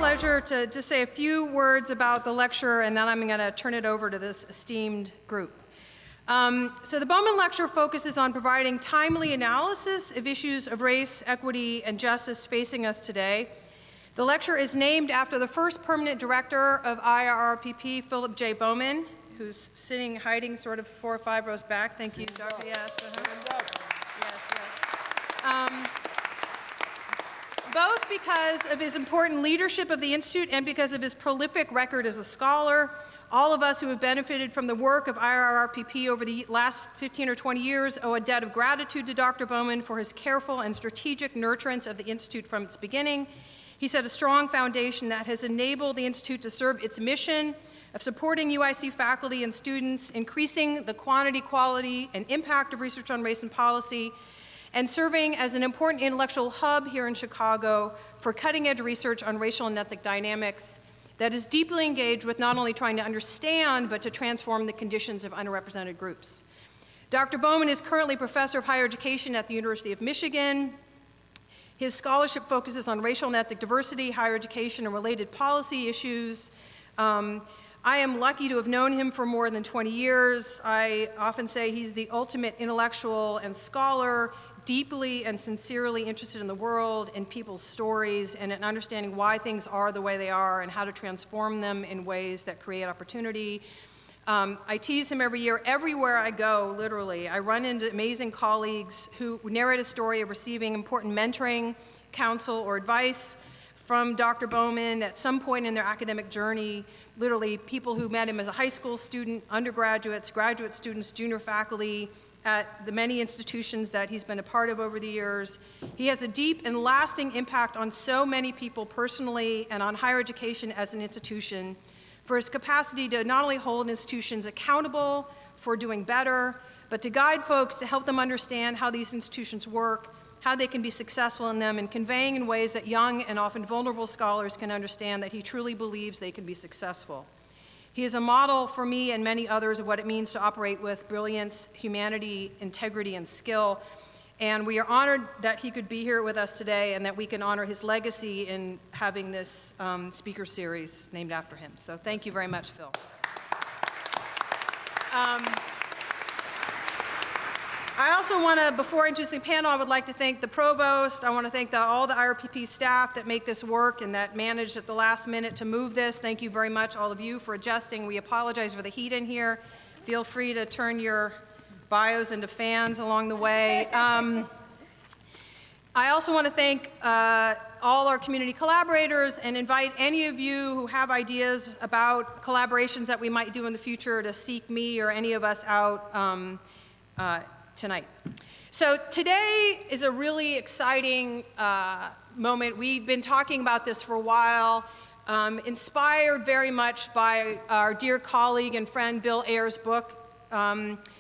pleasure to just say a few words about the lecture, and then I'm going to turn it over to this esteemed group. So the Bowman Lecture focuses on providing timely analysis of issues of race, equity, and justice facing us today. The lecture is named after the first permanent director of IRRPP, Philip J. Bowman, who's sitting, hiding sort of 4 or 5 rows back. Thank you, Dr. Yes. Both because of his important leadership of the Institute and because of his prolific record as a scholar. All of us who have benefited from the work of IRRPP over the last 15 or 20 years owe a debt of gratitude to Dr. Bowman for his careful and strategic nurturance of the Institute from its beginning. He set a strong foundation that has enabled the Institute to serve its mission of supporting UIC faculty and students, increasing the quantity, quality, and impact of research on race and policy, and serving as an important intellectual hub here in Chicago for cutting-edge research on racial and ethnic dynamics that is deeply engaged with not only trying to understand, but to transform the conditions of underrepresented groups. Dr. Bowman is currently professor of higher education at the University of Michigan. His scholarship focuses on racial and ethnic diversity, higher education, and related policy issues. I am lucky to have known him for more than 20 years. I often say he's the ultimate intellectual and scholar, deeply and sincerely interested in the world, in people's stories, and in understanding why things are the way they are and how to transform them in ways that create opportunity. I tease him every year. Everywhere I go, literally, I run into amazing colleagues who narrate a story of receiving important mentoring, counsel, or advice from Dr. Bowman at some point in their academic journey. Literally, people who met him as a high school student, undergraduates, graduate students, junior faculty, at the many institutions that he's been a part of over the years. He has a deep and lasting impact on so many people personally and on higher education as an institution for his capacity to not only hold institutions accountable for doing better, but to guide folks to help them understand how these institutions work, how they can be successful in them, and conveying in ways that young and often vulnerable scholars can understand that he truly believes they can be successful. He is a model for me and many others of what it means to operate with brilliance, humanity, integrity, and skill. And we are honored that he could be here with us today and that we can honor his legacy in having this speaker series named after him. So thank you very much, Phil. I also want to, before introducing the panel, I would like to thank the provost. I want to thank all the IRRPP staff that make this work and that managed at the last minute to move this. Thank you very much, all of you, for adjusting. We apologize for the heat in here. Feel free to turn your bios into fans along the way. I also want to thank all our community collaborators and invite any of you who have ideas about collaborations that we might do in the future to seek me or any of us out tonight. So today is a really exciting moment. We've been talking about this for a while, inspired very much by our dear colleague and friend Bill Ayer's book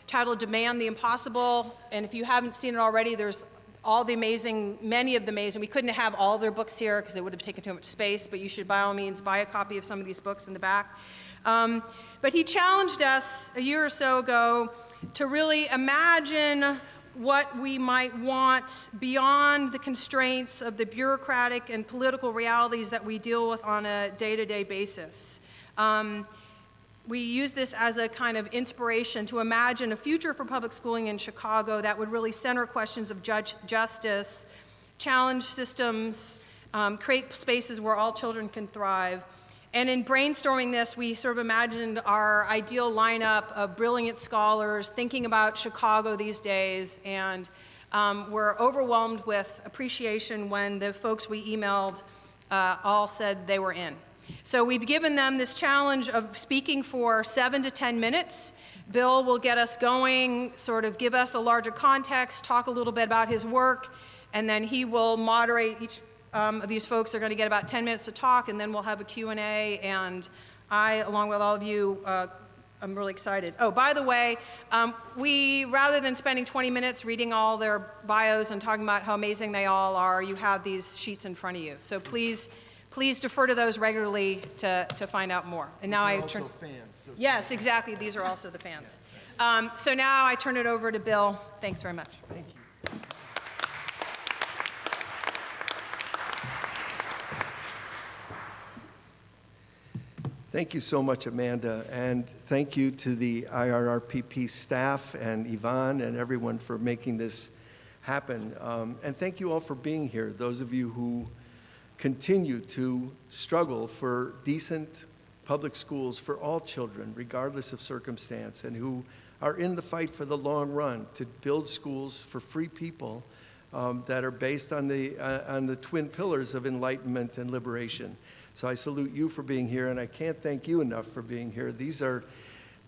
titled Demand the Impossible. And if you haven't seen it already, there's all the amazing, many of the amazing, we couldn't have all their books here because it would have taken too much space, but you should by all means buy a copy of some of these books in the back. But he challenged us a year or so ago to really imagine what we might want beyond the constraints of the bureaucratic and political realities that we deal with on a day-to-day basis. We use this as a kind of inspiration to imagine a future for public schooling in Chicago that would really center questions of justice, challenge systems, create spaces where all children can thrive. And in brainstorming this, we sort of imagined our ideal lineup of brilliant scholars thinking about Chicago these days, and we're overwhelmed with appreciation when the folks we emailed all said they were in. So we've given them this challenge of speaking for 7 to 10 minutes. Bill will get us going, sort of give us a larger context, talk a little bit about his work, and then he will moderate each of these folks are going to get about 10 minutes to talk, and then we'll have a Q&A, and I, along with all of you, I'm really excited. Oh, by the way, rather than spending 20 minutes reading all their bios and talking about how amazing they all are, you have these sheets in front of you. So please defer to those regularly to find out more. And now I turn. Fans, so yes, exactly. These are also the fans. So now I turn it over to Bill. Thanks very much. Thank you. Thank you so much, Amanda, and thank you to the IRRPP staff and Yvonne and everyone for making this happen. And thank you all for being here, those of you who continue to struggle for decent public schools for all children, regardless of circumstance, and who are in the fight for the long run to build schools for free people that are based on the twin pillars of enlightenment and liberation. So I salute you for being here, and I can't thank you enough for being here. These are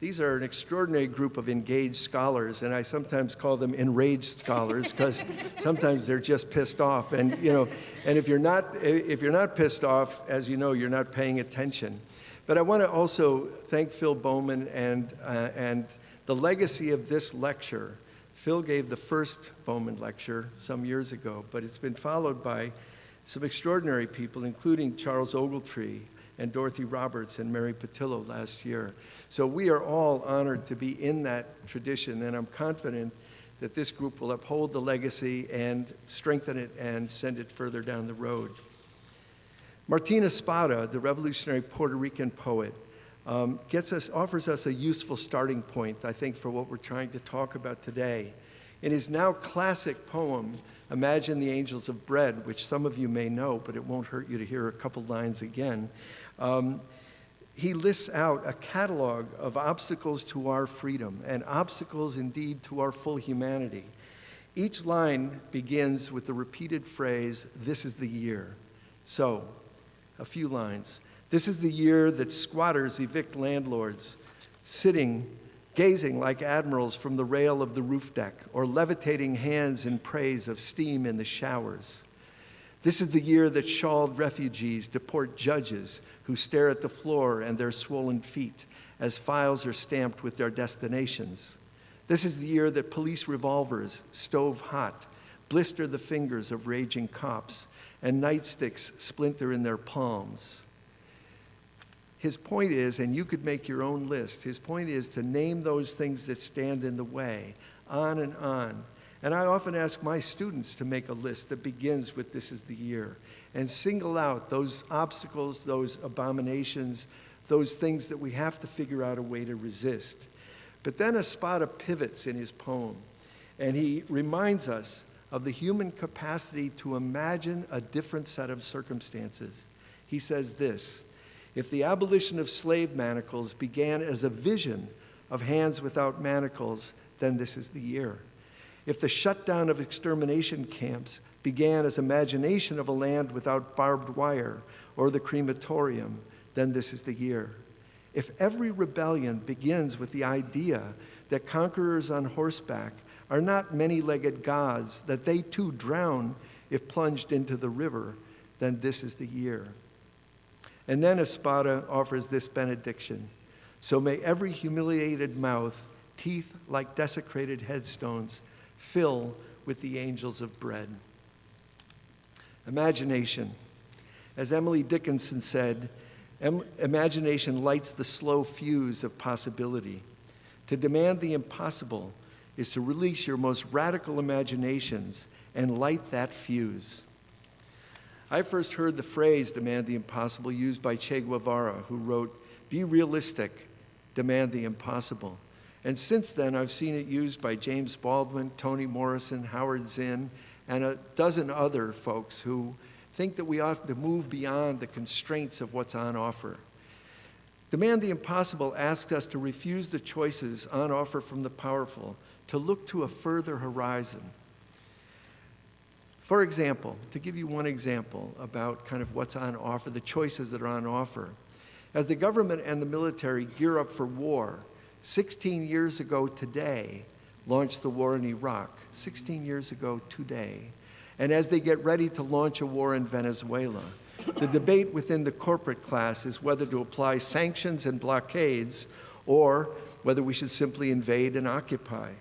an extraordinary group of engaged scholars, and I sometimes call them enraged scholars because sometimes they're just pissed off. And and if you're not pissed off, as you know, you're not paying attention. But I want to also thank Phil Bowman and the legacy of this lecture. Phil gave the first Bowman lecture some years ago, but it's been followed by some extraordinary people, including Charles Ogletree and Dorothy Roberts and Mary Patillo last year. So we are all honored to be in that tradition, and I'm confident that this group will uphold the legacy and strengthen it and send it further down the road. Martina Spada, the revolutionary Puerto Rican poet, offers us a useful starting point, I think, for what we're trying to talk about today. In his now classic poem, Imagine the Angels of Bread, which some of you may know, but it won't hurt you to hear a couple lines again, he lists out a catalog of obstacles to our freedom and obstacles indeed to our full humanity. Each line begins with the repeated phrase, "This is the year." So, a few lines. This is the year that squatters evict landlords, gazing like admirals from the rail of the roof deck, or levitating hands in praise of steam in the showers. This is the year that shawled refugees deport judges who stare at the floor and their swollen feet as files are stamped with their destinations. This is the year that police revolvers, stove hot, blister the fingers of raging cops, and nightsticks splinter in their palms. His point is, and you could make your own list, his point is to name those things that stand in the way, on and on. And I often ask my students to make a list that begins with "This is the year," and single out those obstacles, those abominations, those things that we have to figure out a way to resist. But then Espada pivots in his poem, and he reminds us of the human capacity to imagine a different set of circumstances. He says this: if the abolition of slave manacles began as a vision of hands without manacles, then this is the year. If the shutdown of extermination camps began as imagination of a land without barbed wire or the crematorium, then this is the year. If every rebellion begins with the idea that conquerors on horseback are not many-legged gods, that they too drown if plunged into the river, then this is the year. And then Espada offers this benediction: so may every humiliated mouth, teeth like desecrated headstones, fill with the angels of bread. Imagination. As Emily Dickinson said, imagination lights the slow fuse of possibility. To demand the impossible is to release your most radical imaginations and light that fuse. I first heard the phrase "demand the impossible" used by Che Guevara, who wrote, "Be realistic, demand the impossible." And since then, I've seen it used by James Baldwin, Toni Morrison, Howard Zinn, and a dozen other folks who think that we ought to move beyond the constraints of what's on offer. Demand the impossible asks us to refuse the choices on offer from the powerful, to look to a further horizon. For example, to give you one example about kind of what's on offer, the choices that are on offer. As the government and the military gear up for war, 16 years ago today, launched the war in Iraq, 16 years ago today. And as they get ready to launch a war in Venezuela, the debate within the corporate class is whether to apply sanctions and blockades or whether we should simply invade and occupy.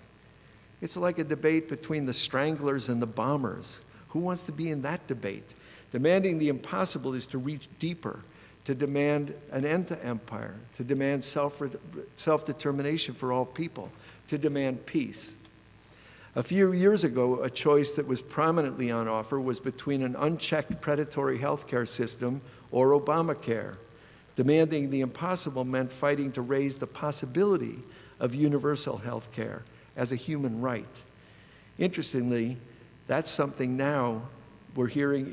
It's like a debate between the stranglers and the bombers. Who wants to be in that debate? Demanding the impossible is to reach deeper, to demand an end to empire, to demand self-determination for all people, to demand peace. A few years ago, a choice that was prominently on offer was between an unchecked predatory healthcare system or Obamacare. Demanding the impossible meant fighting to raise the possibility of universal health care as a human right. Interestingly, that's something now we're hearing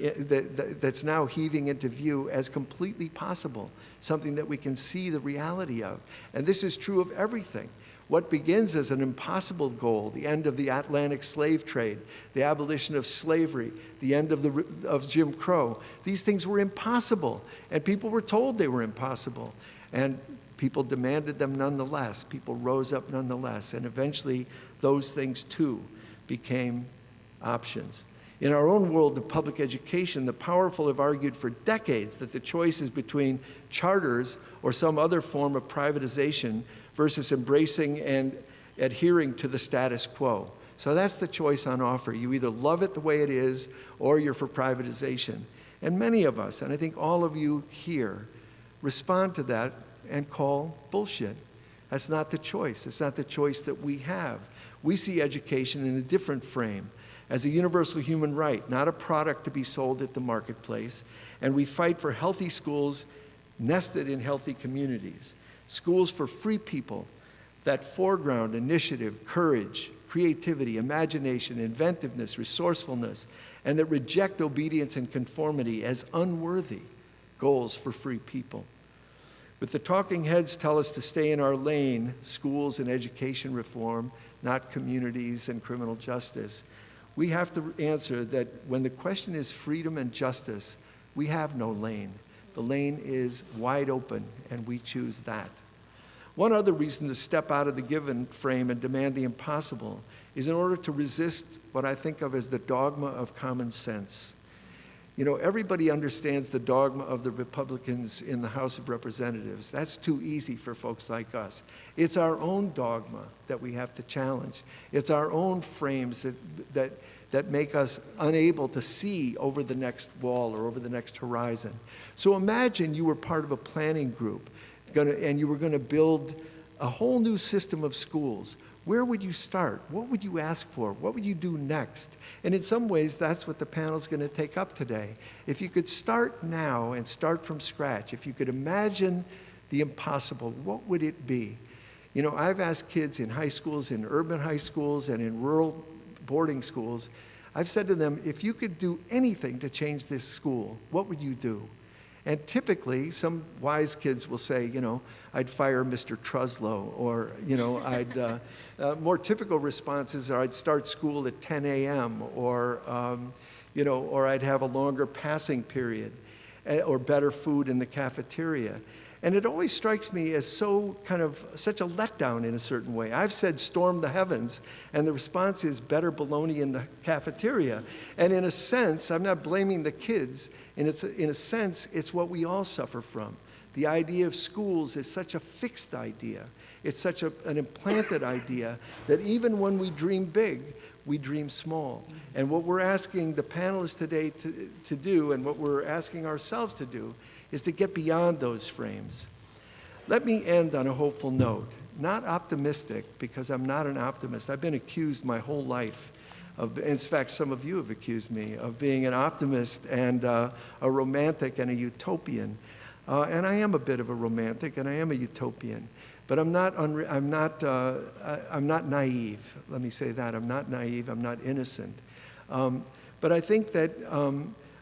that's now heaving into view as completely possible, something that we can see the reality of. And this is true of everything. What begins as an impossible goal, the end of the Atlantic slave trade, the abolition of slavery, the end of Jim Crow, these things were impossible, and people were told they were impossible. And people demanded them nonetheless. People rose up nonetheless, and eventually those things too became options. In our own world of public education, the powerful have argued for decades that the choice is between charters or some other form of privatization versus embracing and adhering to the status quo. So that's the choice on offer. You either love it the way it is or you're for privatization. And many of us, and I think all of you here, respond to that and call bullshit. That's not the choice. It's not the choice that we have. We see education in a different frame, as a universal human right, not a product to be sold at the marketplace. And we fight for healthy schools nested in healthy communities. Schools for free people that foreground initiative, courage, creativity, imagination, inventiveness, resourcefulness, and that reject obedience and conformity as unworthy goals for free people. But the talking heads tell us to stay in our lane, schools and education reform, not communities and criminal justice. We have to answer that when the question is freedom and justice, we have no lane. The lane is wide open, and we choose that. One other reason to step out of the given frame and demand the impossible is in order to resist what I think of as the dogma of common sense. You know, everybody understands the dogma of the Republicans in the House of Representatives. That's too easy for folks like us. It's our own dogma that we have to challenge. It's our own frames that make us unable to see over the next wall or over the next horizon. So imagine you were part of a planning group and you were going to build a whole new system of schools. Where would you start? What would you ask for? What would you do next? And in some ways, that's what the panel's going to take up today. If you could start now and start from scratch, if you could imagine the impossible, what would it be? You know, I've asked kids in high schools, in urban high schools, and in rural boarding schools, I've said to them, if you could do anything to change this school, what would you do? And typically, some wise kids will say, you know, I'd fire Mr. Truslow, or, you know, more typical responses are I'd start school at 10 a.m., or, you know, or I'd have a longer passing period, or better food in the cafeteria. And it always strikes me as such a letdown in a certain way. I've said storm the heavens, and the response is better bologna in the cafeteria. And in a sense, I'm not blaming the kids, in a sense, it's what we all suffer from. The idea of schools is such a fixed idea. It's such an implanted idea that even when we dream big, we dream small. And what we're asking the panelists today to do, and what we're asking ourselves to do, is to get beyond those frames. Let me end on a hopeful note. Not optimistic, because I'm not an optimist. I've been accused my whole life of, in fact, some of you have accused me of being an optimist and a romantic and a utopian. And I am a bit of a romantic and I am a utopian. But I'm not naive. Let me say that. I'm not naive. I'm not innocent. But I think that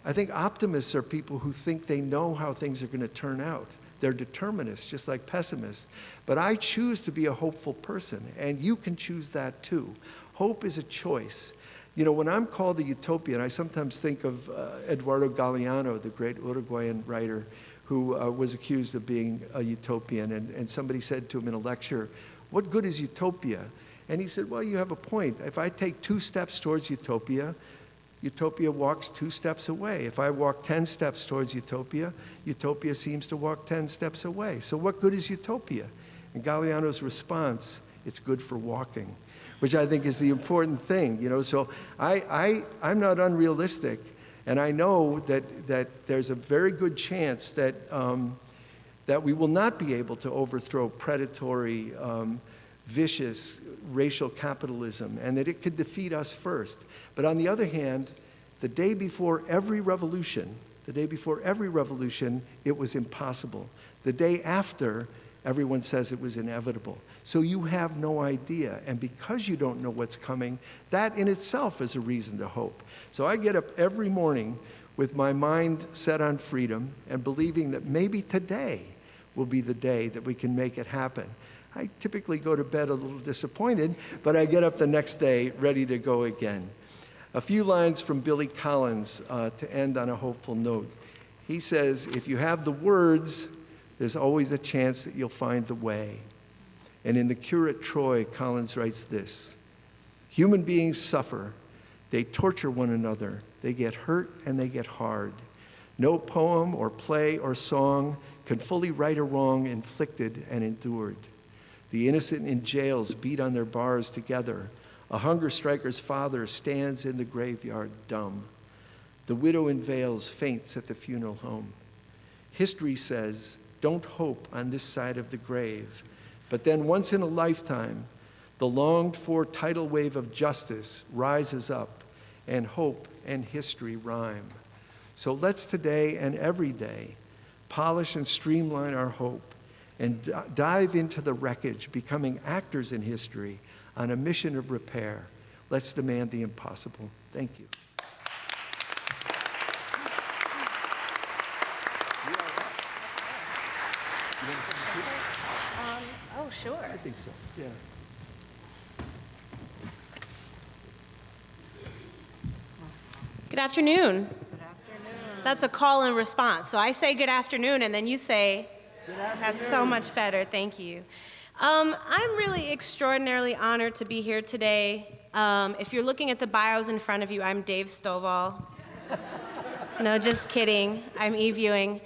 I think optimists are people who think they know how things are going to turn out. They're determinists, just like pessimists. But I choose to be a hopeful person, and you can choose that too. Hope is a choice. You know, when I'm called a utopian, I sometimes think of Eduardo Galeano, the great Uruguayan writer, who was accused of being a utopian. And somebody said to him in a lecture, "What good is utopia?" And he said, "Well, you have a point. If I take 2 steps towards utopia, utopia walks 2 steps away. If I walk 10 steps towards utopia, utopia seems to walk 10 steps away. So what good is utopia?" And Galeano's response, "It's good for walking," which I think is the important thing. You know, so I'm not unrealistic, and I know that there's a very good chance that that we will not be able to overthrow predatory, vicious racial capitalism, and that it could defeat us first. But on the other hand, the day before every revolution, The day before every revolution, it was impossible. The day after, everyone says it was inevitable. So you have no idea. And because you don't know what's coming, that in itself is a reason to hope. So I get up every morning with my mind set on freedom and believing that maybe today will be the day that we can make it happen. I typically go to bed a little disappointed, but I get up the next day ready to go again. A few lines from Billy Collins to end on a hopeful note. He says, if you have the words, there's always a chance that you'll find the way. And in The Cure at Troy, Collins writes this: human beings suffer, they torture one another, they get hurt and they get hard. No poem or play or song can fully right a wrong inflicted and endured. The innocent in jails beat on their bars together. A hunger striker's father stands in the graveyard dumb. The widow in veils faints at the funeral home. History says, don't hope on this side of the grave. But then once in a lifetime, the longed-for tidal wave of justice rises up, and hope and history rhyme. So let's today and every day polish and streamline our hope and dive into the wreckage, becoming actors in history on a mission of repair. Let's demand the impossible. Thank you. Oh, sure. I think so, yeah. Good afternoon. Good afternoon. That's a call and response. So I say good afternoon, and then you say, good afternoon. That's so much better. Thank you. I'm really extraordinarily honored to be here today. If you're looking at the bios in front of you, I'm Dave Stovall. No, just kidding. I'm e-viewing.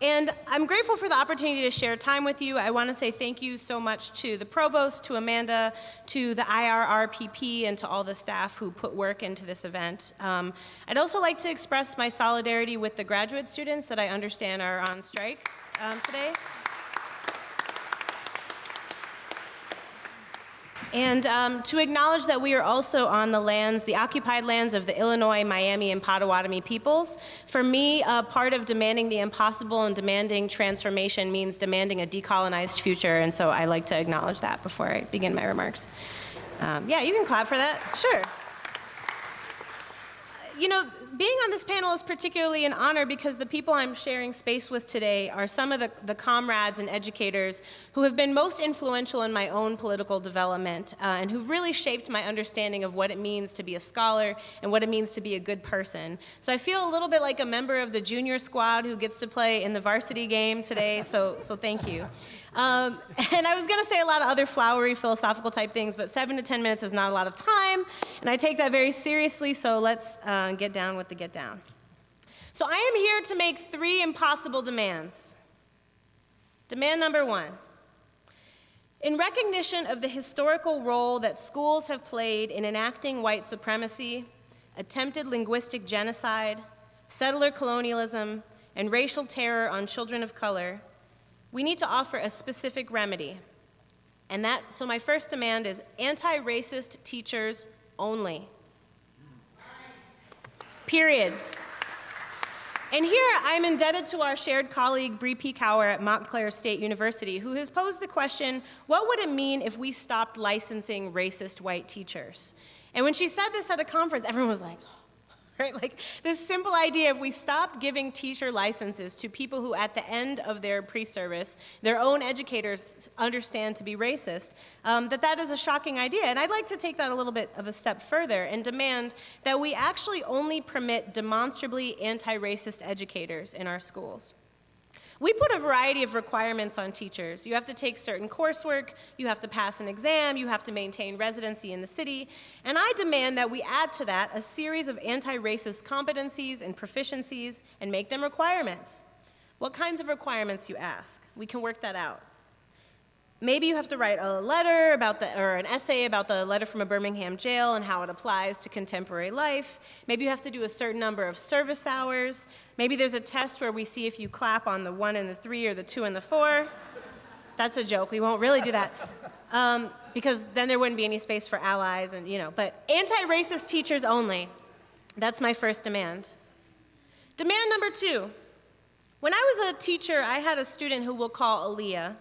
And I'm grateful for the opportunity to share time with you. I want to say thank you so much to the provost, to Amanda, to the IRRPP, and to all the staff who put work into this event. I'd also like to express my solidarity with the graduate students that I understand are on strike today. And to acknowledge that we are also on the lands, the occupied lands of the Illinois, Miami, and Potawatomi peoples. For me, part of demanding the impossible and demanding transformation means demanding a decolonized future, and so I like to acknowledge that before I begin my remarks. Yeah, you can clap for that, sure. You know, being on this panel is particularly an honor because the people I'm sharing space with today are some of the comrades and educators who have been most influential in my own political development and who've really shaped my understanding of what it means to be a scholar and what it means to be a good person. So I feel a little bit like a member of the junior squad who gets to play in the varsity game today, so thank you. And I was going to say a lot of other flowery philosophical type things, but 7 to 10 minutes is not a lot of time, and I take that very seriously, so let's get down with the get down. So I am here to make 3 impossible demands. Demand number 1. In recognition of the historical role that schools have played in enacting white supremacy, attempted linguistic genocide, settler colonialism, and racial terror on children of color, we need to offer a specific remedy. So my first demand is anti-racist teachers only. Period. And here I'm indebted to our shared colleague Bree Peekauer at Montclair State University, who has posed the question, what would it mean if we stopped licensing racist white teachers? And when she said this at a conference, everyone was like, right? Like this simple idea, if we stopped giving teacher licenses to people who at the end of their pre-service, their own educators understand to be racist, that is a shocking idea. And I'd like to take that a little bit of a step further and demand that we actually only permit demonstrably anti-racist educators in our schools. We put a variety of requirements on teachers. You have to take certain coursework, you have to pass an exam, you have to maintain residency in the city, and I demand that we add to that a series of anti-racist competencies and proficiencies and make them requirements. What kinds of requirements, you ask? We can work that out. Maybe you have to write a letter or an essay about the letter from a Birmingham jail and how it applies to contemporary life. Maybe you have to do a certain number of service hours. Maybe there's a test where we see if you clap on the 1 and the 3 or the 2 and the 4. That's a joke, we won't really do that. Because then there wouldn't be any space for allies but anti-racist teachers only. That's my first demand. Demand number 2. When I was a teacher, I had a student who we'll call Aaliyah.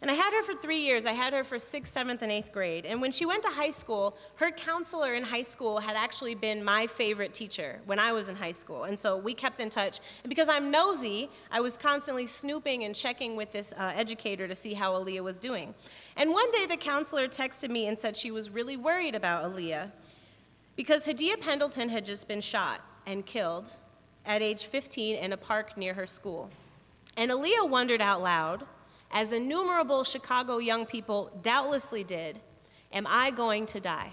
And I had her for 3 years. I had her for 6th, 7th, and 8th grade. And when she went to high school, her counselor in high school had actually been my favorite teacher when I was in high school. And so we kept in touch. And because I'm nosy, I was constantly snooping and checking with this educator to see how Aaliyah was doing. And one day the counselor texted me and said she was really worried about Aaliyah because Hadiyah Pendleton had just been shot and killed at age 15 in a park near her school. And Aaliyah wondered out loud, as innumerable Chicago young people doubtlessly did, am I going to die?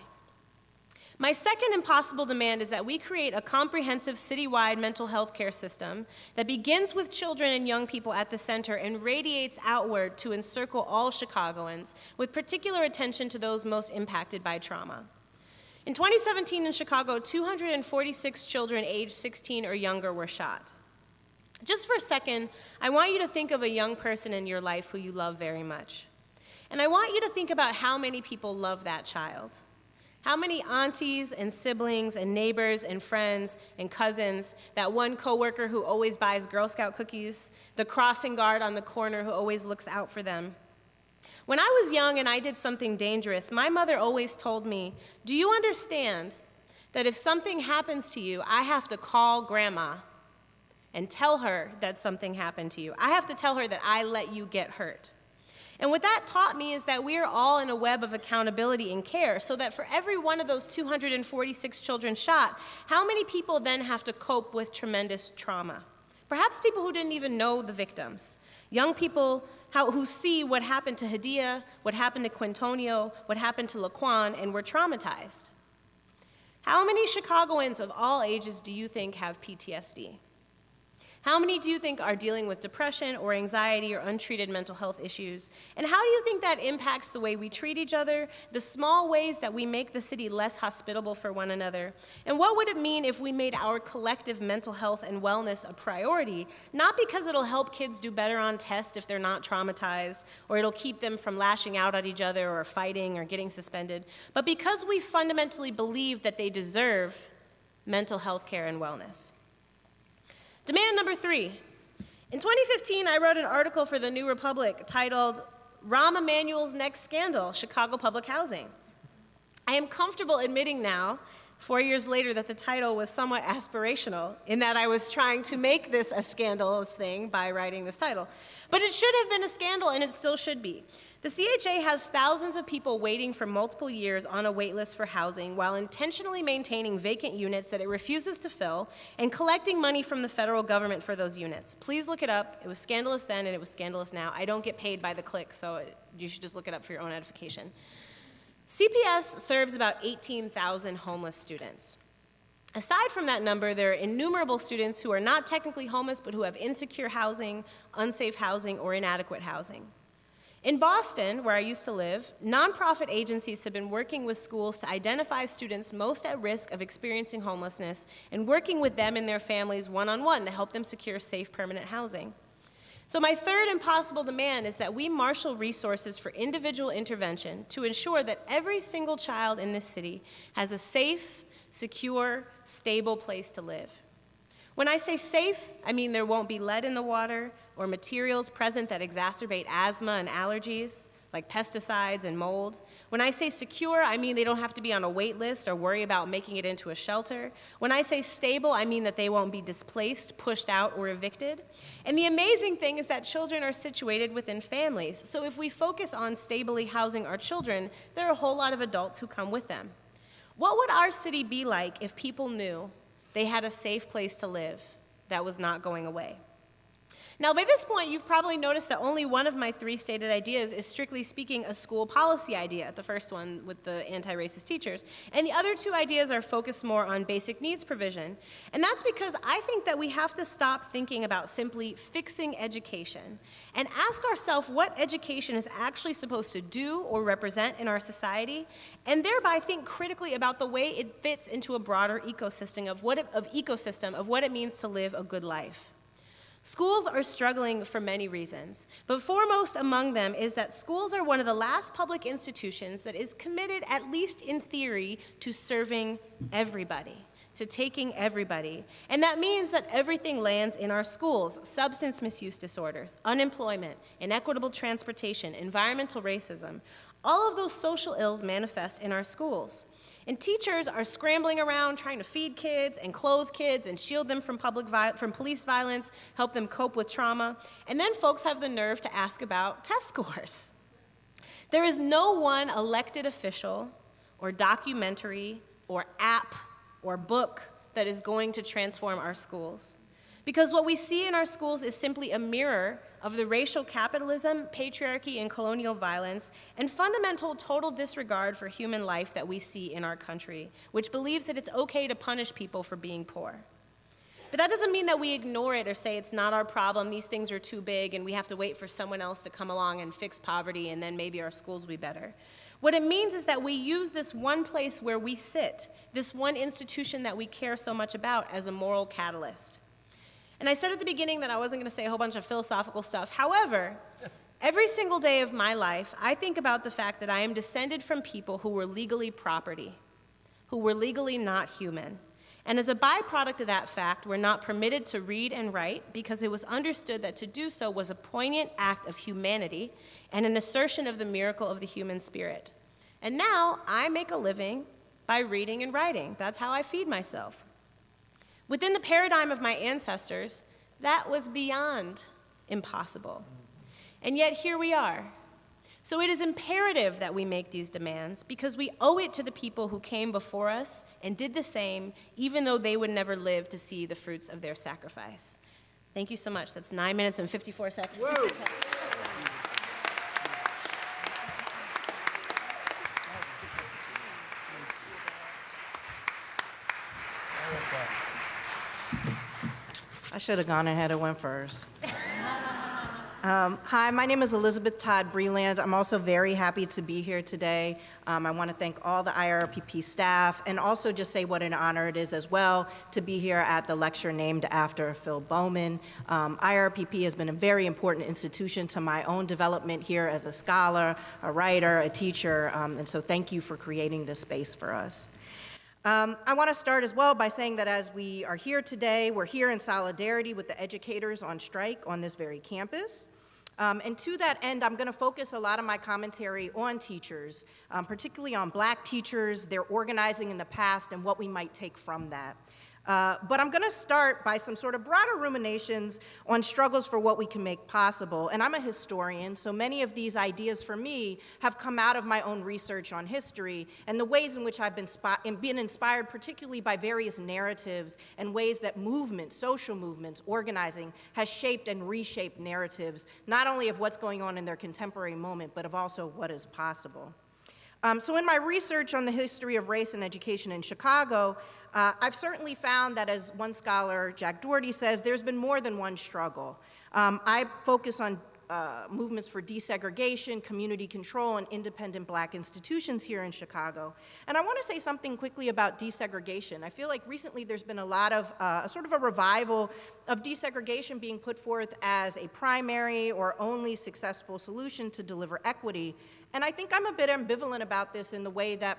My second impossible demand is that we create a comprehensive citywide mental health care system that begins with children and young people at the center and radiates outward to encircle all Chicagoans, with particular attention to those most impacted by trauma. In 2017 in Chicago, 246 children aged 16 or younger were shot. Just for a second, I want you to think of a young person in your life who you love very much. And I want you to think about how many people love that child. How many aunties and siblings and neighbors and friends and cousins, that one coworker who always buys Girl Scout cookies, the crossing guard on the corner who always looks out for them. When I was young and I did something dangerous, my mother always told me, do you understand that if something happens to you, I have to call Grandma and tell her that something happened to you. I have to tell her that I let you get hurt. And what that taught me is that we are all in a web of accountability and care, so that for every one of those 246 children shot, how many people then have to cope with tremendous trauma? Perhaps people who didn't even know the victims. Young people who see what happened to Hadiyah, what happened to Quintonio, what happened to Laquan, and were traumatized. How many Chicagoans of all ages do you think have PTSD? How many do you think are dealing with depression or anxiety or untreated mental health issues? And how do you think that impacts the way we treat each other, the small ways that we make the city less hospitable for one another? And what would it mean if we made our collective mental health and wellness a priority, not because it'll help kids do better on tests if they're not traumatized, or it'll keep them from lashing out at each other or fighting or getting suspended, but because we fundamentally believe that they deserve mental health care and wellness? Demand number 3. In 2015, I wrote an article for the New Republic titled, Rahm Emanuel's Next Scandal, Chicago Public Housing. I am comfortable admitting now, 4 years later, that the title was somewhat aspirational in that I was trying to make this a scandalous thing by writing this title. But it should have been a scandal, and it still should be. The CHA has thousands of people waiting for multiple years on a wait list for housing while intentionally maintaining vacant units that it refuses to fill and collecting money from the federal government for those units. Please look it up. It was scandalous then and it was scandalous now. I don't get paid by the click, so you should just look it up for your own edification. CPS serves about 18,000 homeless students. Aside from that number, there are innumerable students who are not technically homeless but who have insecure housing, unsafe housing, or inadequate housing. In Boston, where I used to live, nonprofit agencies have been working with schools to identify students most at risk of experiencing homelessness and working with them and their families one-on-one to help them secure safe, permanent housing. So my third impossible demand is that we marshal resources for individual intervention to ensure that every single child in this city has a safe, secure, stable place to live. When I say safe, I mean there won't be lead in the water or materials present that exacerbate asthma and allergies, like pesticides and mold. When I say secure, I mean they don't have to be on a wait list or worry about making it into a shelter. When I say stable, I mean that they won't be displaced, pushed out, or evicted. And the amazing thing is that children are situated within families. So if we focus on stably housing our children, there are a whole lot of adults who come with them. What would our city be like if people knew they had a safe place to live that was not going away? Now, by this point, you've probably noticed that only one of my 3 stated ideas is, strictly speaking, a school policy idea, the first one with the anti-racist teachers, and the other 2 ideas are focused more on basic needs provision. And that's because I think that we have to stop thinking about simply fixing education and ask ourselves what education is actually supposed to do or represent in our society, and thereby think critically about the way it fits into a broader ecosystem of what it means to live a good life. Schools are struggling for many reasons, but foremost among them is that schools are one of the last public institutions that is committed, at least in theory, to serving everybody. to taking everybody. And that means that everything lands in our schools: substance misuse disorders, unemployment, inequitable transportation, environmental racism. All of those social ills manifest in our schools. And teachers are scrambling around trying to feed kids and clothe kids and shield them from police violence, help them cope with trauma. And then folks have the nerve to ask about test scores. There is no one elected official or documentary or app or book that is going to transform our schools. Because what we see in our schools is simply a mirror of the racial capitalism, patriarchy, and colonial violence, and fundamental total disregard for human life that we see in our country, which believes that it's okay to punish people for being poor. But that doesn't mean that we ignore it or say it's not our problem, these things are too big, and we have to wait for someone else to come along and fix poverty, and then maybe our schools will be better. What it means is that we use this one place where we sit, this one institution that we care so much about, as a moral catalyst. And I said at the beginning that I wasn't going to say a whole bunch of philosophical stuff. However, every single day of my life, I think about the fact that I am descended from people who were legally property, who were legally not human. And as a byproduct of that fact, we're not permitted to read and write because it was understood that to do so was a poignant act of humanity and an assertion of the miracle of the human spirit. And now I make a living by reading and writing. That's how I feed myself. Within the paradigm of my ancestors, that was beyond impossible. And yet here we are. So it is imperative that we make these demands because we owe it to the people who came before us and did the same, even though they would never live to see the fruits of their sacrifice. Thank you so much. That's 9 minutes and 54 seconds. Whoa. I should have gone ahead and went first. Hi, my name is Elizabeth Todd Breeland. I'm also very happy to be here today. I want to thank all the IRRPP staff and also just say what an honor it is as well to be here at the lecture named after Phil Bowman. IRRPP has been a very important institution to my own development here as a scholar, a writer, a teacher, and so thank you for creating this space for us. I want to start as well by saying that as we are here today, we're here in solidarity with the educators on strike on this very campus. And to that end, I'm going to focus a lot of my commentary on teachers, particularly on Black teachers, their organizing in the past, and what we might take from that. But I'm going to start by some sort of broader ruminations on struggles for what we can make possible. And I'm a historian, so many of these ideas for me have come out of my own research on history and the ways in which I've been inspired particularly by various narratives and ways that movements, social movements, organizing has shaped and reshaped narratives, not only of what's going on in their contemporary moment, but of also what is possible. So in my research on the history of race and education in Chicago, I've certainly found that, as one scholar, Jack Daugherty, says, there's been more than one struggle. I focus on movements for desegregation, community control, and independent Black institutions here in Chicago. And I want to say something quickly about desegregation. I feel like recently there's been a lot of, sort of a revival of desegregation being put forth as a primary or only successful solution to deliver equity. And I think I'm a bit ambivalent about this in the way that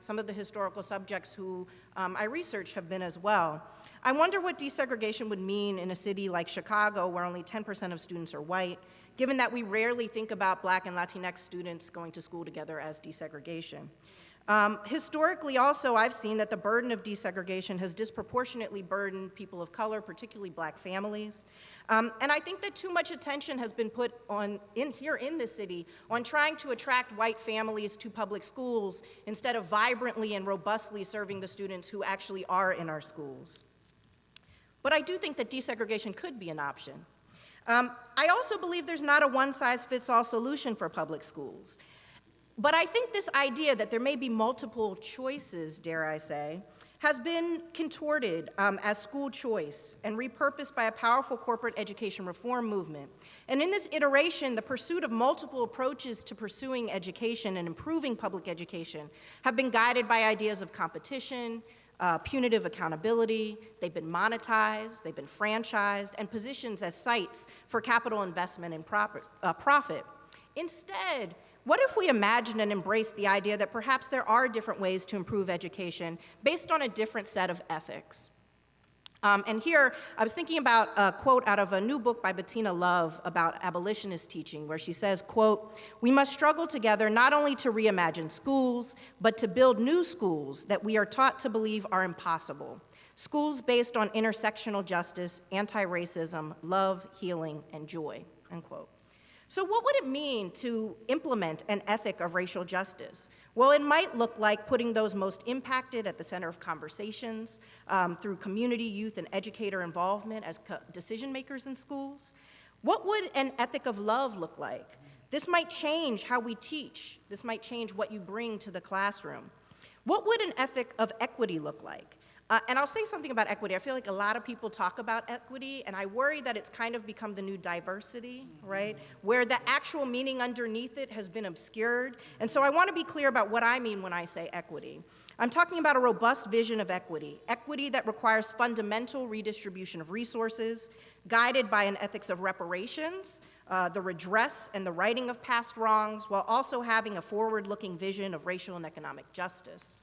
some of the historical subjects who I research have been as well. I wonder what desegregation would mean in a city like Chicago where only 10% of students are white, given that we rarely think about Black and Latinx students going to school together as desegregation. Historically also, I've seen that the burden of desegregation has disproportionately burdened people of color, particularly Black families. And I think that too much attention has been put on, here in the city, on trying to attract white families to public schools instead of vibrantly and robustly serving the students who actually are in our schools. But I do think that desegregation could be an option. I also believe there's not a one-size-fits-all solution for public schools. But I think this idea that there may be multiple choices, dare I say, has been contorted as school choice and repurposed by a powerful corporate education reform movement. And in this iteration, the pursuit of multiple approaches to pursuing education and improving public education have been guided by ideas of competition, punitive accountability, they've been monetized, they've been franchised, and positioned as sites for capital investment and profit. Instead, What if we imagine and embrace the idea that perhaps there are different ways to improve education based on a different set of ethics? And here, I was thinking about a quote out of a new book by Bettina Love about abolitionist teaching, where she says, quote, "We must struggle together not only to reimagine schools, but to build new schools that we are taught to believe are impossible. Schools based on intersectional justice, anti-racism, love, healing, and joy," end quote. So what would it mean to implement an ethic of racial justice? Well, it might look like putting those most impacted at the center of conversations through community, youth, and educator involvement as decision makers in schools. What would an ethic of love look like? This might change how we teach. This might change what you bring to the classroom. What would an ethic of equity look like? And I'll say something about equity. I feel like a lot of people talk about equity, and I worry that it's kind of become the new diversity, right? Where the actual meaning underneath it has been obscured. And so I want to be clear about what I mean when I say equity. I'm talking about a robust vision of equity, equity that requires fundamental redistribution of resources, guided by an ethics of reparations, the redress and the righting of past wrongs, while also having a forward-looking vision of racial and economic justice.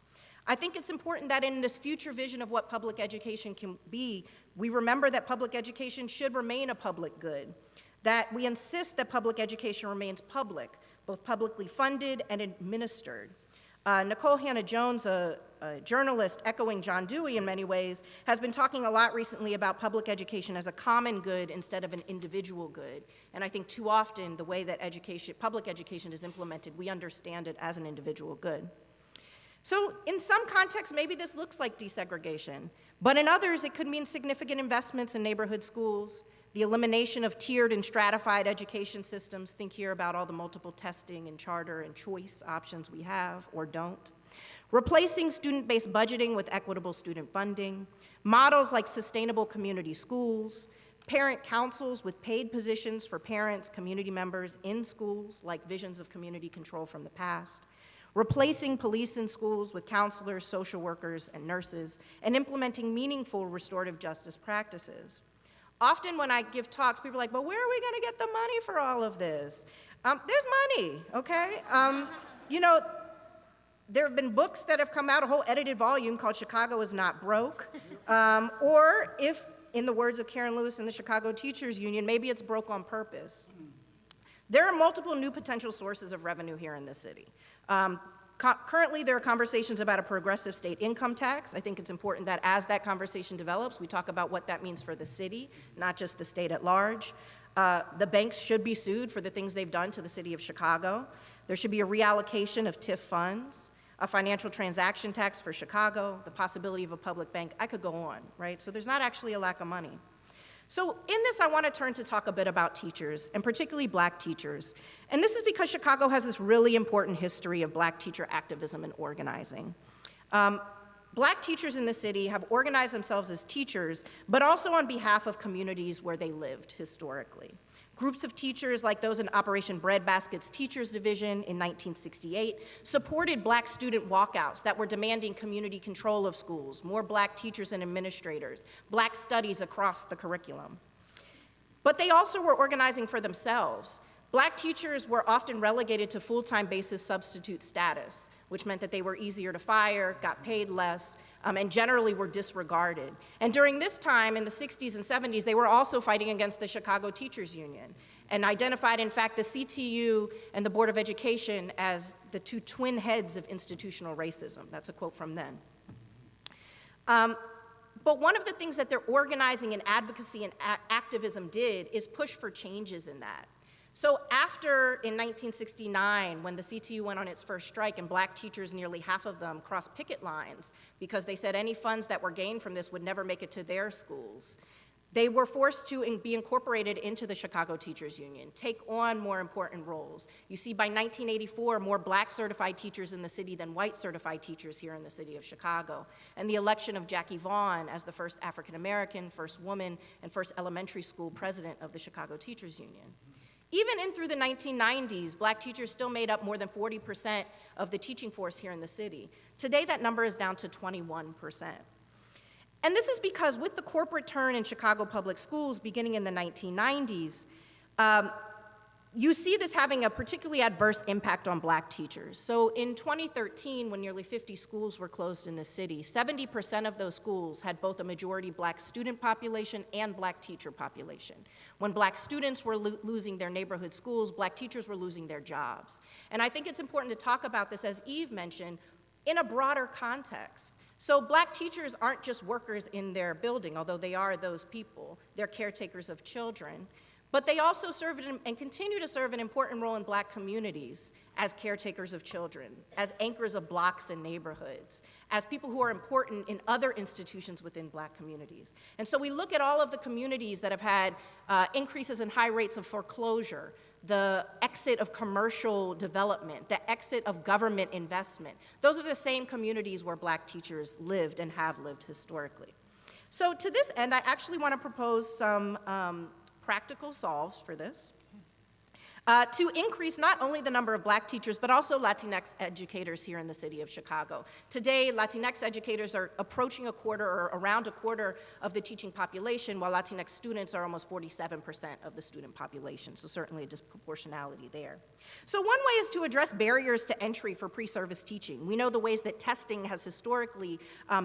I think it's important that in this future vision of what public education can be, we remember that public education should remain a public good, that we insist that public education remains public, both publicly funded and administered. Nicole Hannah-Jones, a journalist echoing John Dewey in many ways, has been talking a lot recently about public education as a common good instead of an individual good. And I think too often the way that public education is implemented, we understand it as an individual good. So in some contexts, maybe this looks like desegregation, but in others, it could mean significant investments in neighborhood schools, the elimination of tiered and stratified education systems. Think here about all the multiple testing and charter and choice options we have or don't. Replacing student-based budgeting with equitable student funding, models like sustainable community schools, parent councils with paid positions for parents, community members in schools, like visions of community control from the past, replacing police in schools with counselors, social workers, and nurses, and implementing meaningful restorative justice practices. Often when I give talks, people are like, but where are we going to get the money for all of this? There's money, okay? You know, there have been books that have come out, a whole edited volume called Chicago is Not Broke, or if, in the words of Karen Lewis and the Chicago Teachers Union, maybe it's broke on purpose. There are multiple new potential sources of revenue here in this city. Currently, there are conversations about a progressive state income tax. I think it's important that as that conversation develops, we talk about what that means for the city, not just the state at large. The banks should be sued for the things they've done to the city of Chicago. There should be a reallocation of TIF funds, a financial transaction tax for Chicago, the possibility of a public bank. I could go on, right? So there's not actually a lack of money. So in this, I want to turn to talk a bit about teachers, and particularly Black teachers. And this is because Chicago has this really important history of Black teacher activism and organizing. Black teachers in the city have organized themselves as teachers, but also on behalf of communities where they lived historically. Groups of teachers like those in Operation Breadbasket's Teachers Division in 1968 supported Black student walkouts that were demanding community control of schools, more Black teachers and administrators, Black studies across the curriculum. But they also were organizing for themselves. Black teachers were often relegated to full-time basis substitute status, which meant that they were easier to fire, got paid less, and generally were disregarded. And during this time, in the 60s and 70s, they were also fighting against the Chicago Teachers Union and identified, in fact, the CTU and the Board of Education as the two twin heads of institutional racism. That's a quote from then. But one of the things that their organizing and advocacy and activism did is push for changes in that. So after, in 1969, when the CTU went on its first strike and Black teachers, nearly half of them, crossed picket lines because they said any funds that were gained from this would never make it to their schools, they were forced to be incorporated into the Chicago Teachers Union, take on more important roles. You see, by 1984, more Black certified teachers in the city than white certified teachers here in the city of Chicago. And the election of Jackie Vaughn as the first African-American, first woman, and first elementary school president of the Chicago Teachers Union. Even in through the 1990s, Black teachers still made up more than 40% of the teaching force here in the city. Today, that number is down to 21%. And this is because with the corporate turn in Chicago public schools beginning in the 1990s, you see this having a particularly adverse impact on Black teachers. So in 2013, when nearly 50 schools were closed in the city, 70% of those schools had both a majority Black student population and Black teacher population. When Black students were losing their neighborhood schools, Black teachers were losing their jobs. And I think it's important to talk about this, as Eve mentioned, in a broader context. So Black teachers aren't just workers in their building, although they are those people. They're caretakers of children. But they also serve and continue to serve an important role in Black communities as caretakers of children, as anchors of blocks and neighborhoods, as people who are important in other institutions within Black communities. And so we look at all of the communities that have had increases in high rates of foreclosure, the exit of commercial development, the exit of government investment. Those are the same communities where Black teachers lived and have lived historically. So to this end, I actually want to propose some practical solves for this, to increase not only the number of Black teachers, but also Latinx educators here in the city of Chicago. Today, Latinx educators are approaching a quarter or around a quarter of the teaching population, while Latinx students are almost 47% of the student population, so certainly a disproportionality there. So one way is to address barriers to entry for pre-service teaching. We know the ways that testing has historically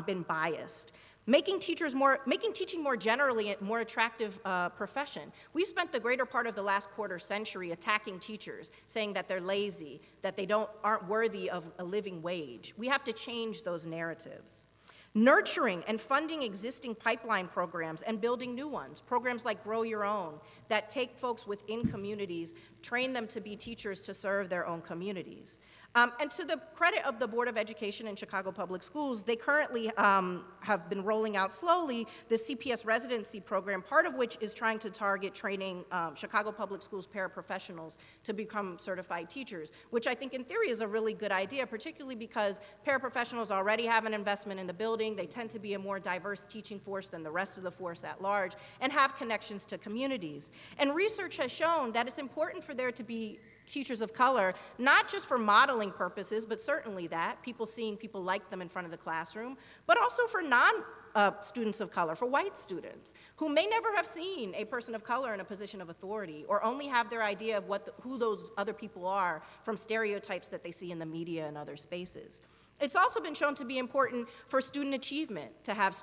been biased. Making teaching more generally a more attractive profession. We've spent the greater part of the last quarter century attacking teachers, saying that they're lazy, that they aren't worthy of a living wage. We have to change those narratives. Nurturing and funding existing pipeline programs and building new ones, programs like Grow Your Own, that take folks within communities, train them to be teachers to serve their own communities. And to the credit of the Board of Education in Chicago Public Schools, they currently have been rolling out slowly the CPS residency program, part of which is trying to target training Chicago Public Schools paraprofessionals to become certified teachers, which I think in theory is a really good idea, particularly because paraprofessionals already have an investment in the building. They tend to be a more diverse teaching force than the rest of the force at large and have connections to communities. And research has shown that it's important for there to be teachers of color, not just for modeling purposes, but certainly that, people seeing people like them in front of the classroom, but also for non-students of color, for white students, who may never have seen a person of color in a position of authority, or only have their idea of who those other people are from stereotypes that they see in the media and other spaces. It's also been shown to be important for student achievement to have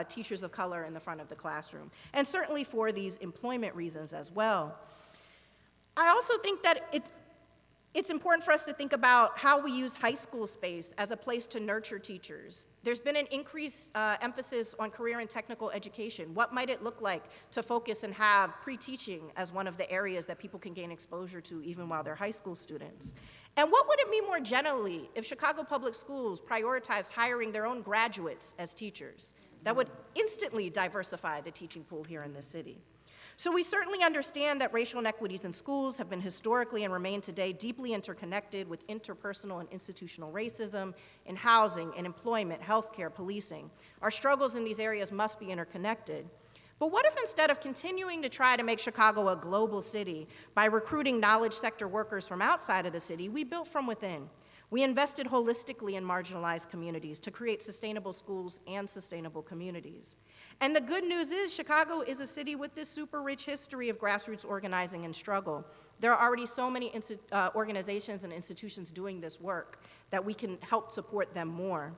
teachers of color in the front of the classroom, and certainly for these employment reasons as well. I also think that it's important for us to think about how we use high school space as a place to nurture teachers. There's been an increased emphasis on career and technical education. What might it look like to focus and have pre-teaching as one of the areas that people can gain exposure to even while they're high school students? And what would it mean more generally if Chicago Public Schools prioritized hiring their own graduates as teachers? That would instantly diversify the teaching pool here in this city. So we certainly understand that racial inequities in schools have been historically and remain today deeply interconnected with interpersonal and institutional racism in housing, in employment, healthcare, policing. Our struggles in these areas must be interconnected. But what if instead of continuing to try to make Chicago a global city by recruiting knowledge sector workers from outside of the city, we built from within? We invested holistically in marginalized communities to create sustainable schools and sustainable communities. And the good news is Chicago is a city with this super rich history of grassroots organizing and struggle. There are already so many organizations and institutions doing this work that we can help support them more.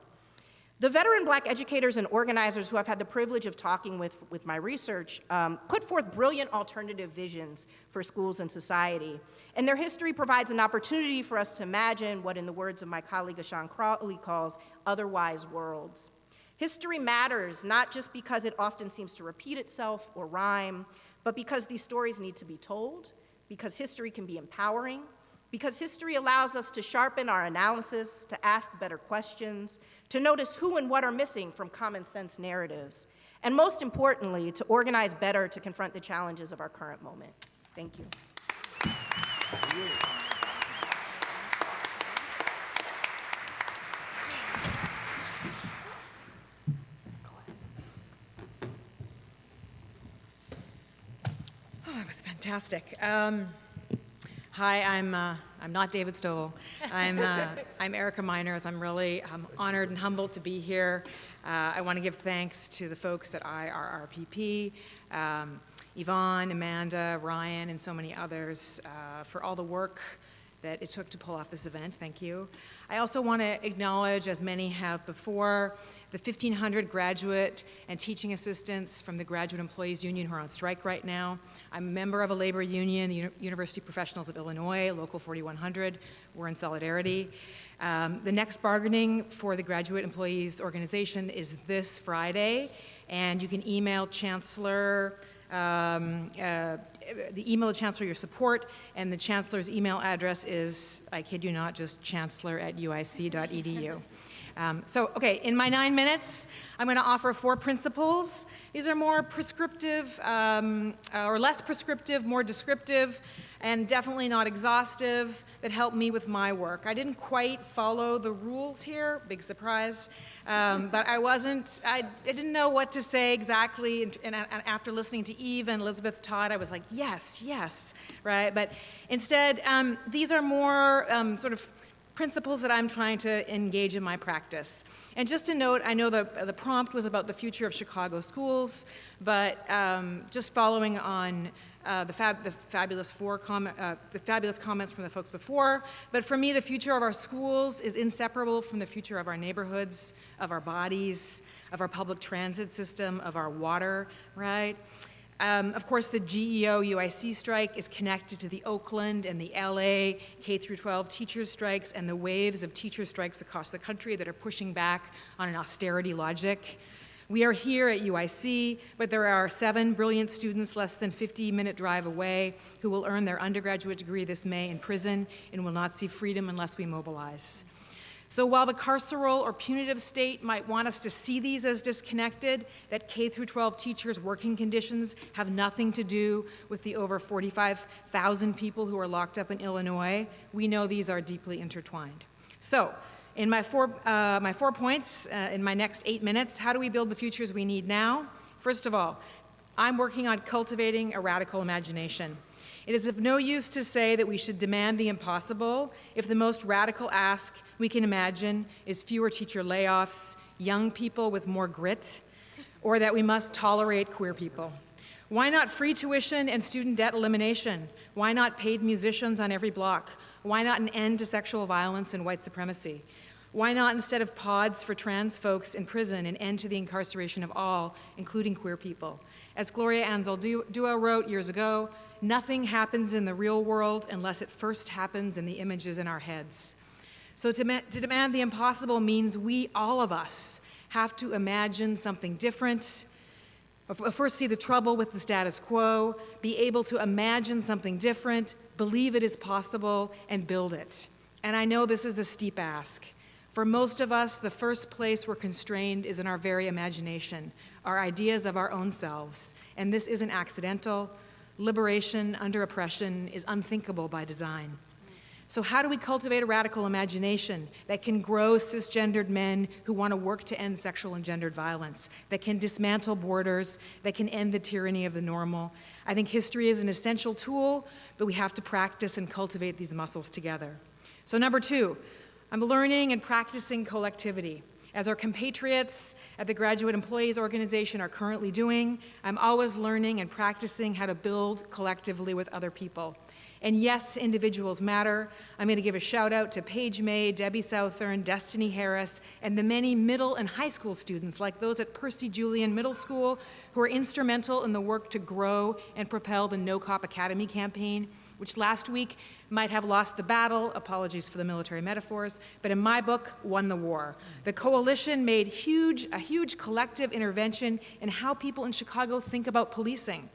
The veteran Black educators and organizers who I've had the privilege of talking with my research put forth brilliant alternative visions for schools and society. And their history provides an opportunity for us to imagine what, in the words of my colleague Ashawn Crawley, calls otherwise worlds. History matters not just because it often seems to repeat itself or rhyme, but because these stories need to be told, because history can be empowering, because history allows us to sharpen our analysis, to ask better questions, to notice who and what are missing from common sense narratives, and most importantly, to organize better to confront the challenges of our current moment. Thank you. Oh, that was fantastic. Hi, I'm not David Stovall. I'm Erica Miners. I'm really honored and humbled to be here. I want to give thanks to the folks at IRRPP, Yvonne, Amanda, Ryan, and so many others for all the work that it took to pull off this event. Thank you. I also want to acknowledge, as many have before, the 1,500 graduate and teaching assistants from the Graduate Employees Union who are on strike right now. I'm a member of a labor union, University Professionals of Illinois, Local 4100. We're in solidarity. The next bargaining for the Graduate Employees Organization is this Friday, and you can email Chancellor email the Chancellor your support, and the Chancellor's email address is, I kid you not, just chancellor@uic.edu. Okay, in my 9 minutes, I'm going to offer 4 principles. These are more prescriptive, or less prescriptive, more descriptive, and definitely not exhaustive, that help me with my work. I didn't quite follow the rules here, big surprise, but I didn't know what to say exactly, and after listening to Eve and Elizabeth Todd, I was like, yes, yes, right? But instead, these are more sort of principles that I'm trying to engage in my practice. And just to note, I know the prompt was about the future of Chicago schools, but just following on the fabulous comments from the folks before, but for me, the future of our schools is inseparable from the future of our neighborhoods, of our bodies, of our public transit system, of our water, right? Of course, the GEO-UIC strike is connected to the Oakland and the LA K-12 teachers strikes and the waves of teacher strikes across the country that are pushing back on an austerity logic. We are here at UIC, but there are 7 brilliant students less than 50-minute drive away who will earn their undergraduate degree this May in prison and will not see freedom unless we mobilize. So while the carceral or punitive state might want us to see these as disconnected, that K-12 teachers' working conditions have nothing to do with the over 45,000 people who are locked up in Illinois, we know these are deeply intertwined. So, in my four points, in my next 8 minutes, how do we build the futures we need now? First of all, I'm working on cultivating a radical imagination. It is of no use to say that we should demand the impossible if the most radical ask we can imagine is fewer teacher layoffs, young people with more grit, or that we must tolerate queer people. Why not free tuition and student debt elimination? Why not paid musicians on every block? Why not an end to sexual violence and white supremacy? Why not, instead of pods for trans folks in prison, an end to the incarceration of all, including queer people? As Gloria Anzaldúa wrote years ago, nothing happens in the real world unless it first happens in the images in our heads. So to demand the impossible means we, all of us, have to imagine something different, first see the trouble with the status quo, be able to imagine something different, believe it is possible, and build it. And I know this is a steep ask. For most of us, the first place we're constrained is in our very imagination, our ideas of our own selves. And this isn't accidental. Liberation under oppression is unthinkable by design. So how do we cultivate a radical imagination that can grow cisgendered men who want to work to end sexual and gendered violence, that can dismantle borders, that can end the tyranny of the normal? I think history is an essential tool, but we have to practice and cultivate these muscles together. So number 2, I'm learning and practicing collectivity. As our compatriots at the Graduate Employees Organization are currently doing, I'm always learning and practicing how to build collectively with other people. And yes, individuals matter. I'm going to give a shout out to Paige May, Debbie Southern, Destiny Harris, and the many middle and high school students like those at Percy Julian Middle School who are instrumental in the work to grow and propel the No Cop Academy campaign, which last week might have lost the battle, apologies for the military metaphors, but in my book, won the war. The coalition made a huge collective intervention in how people in Chicago think about policing.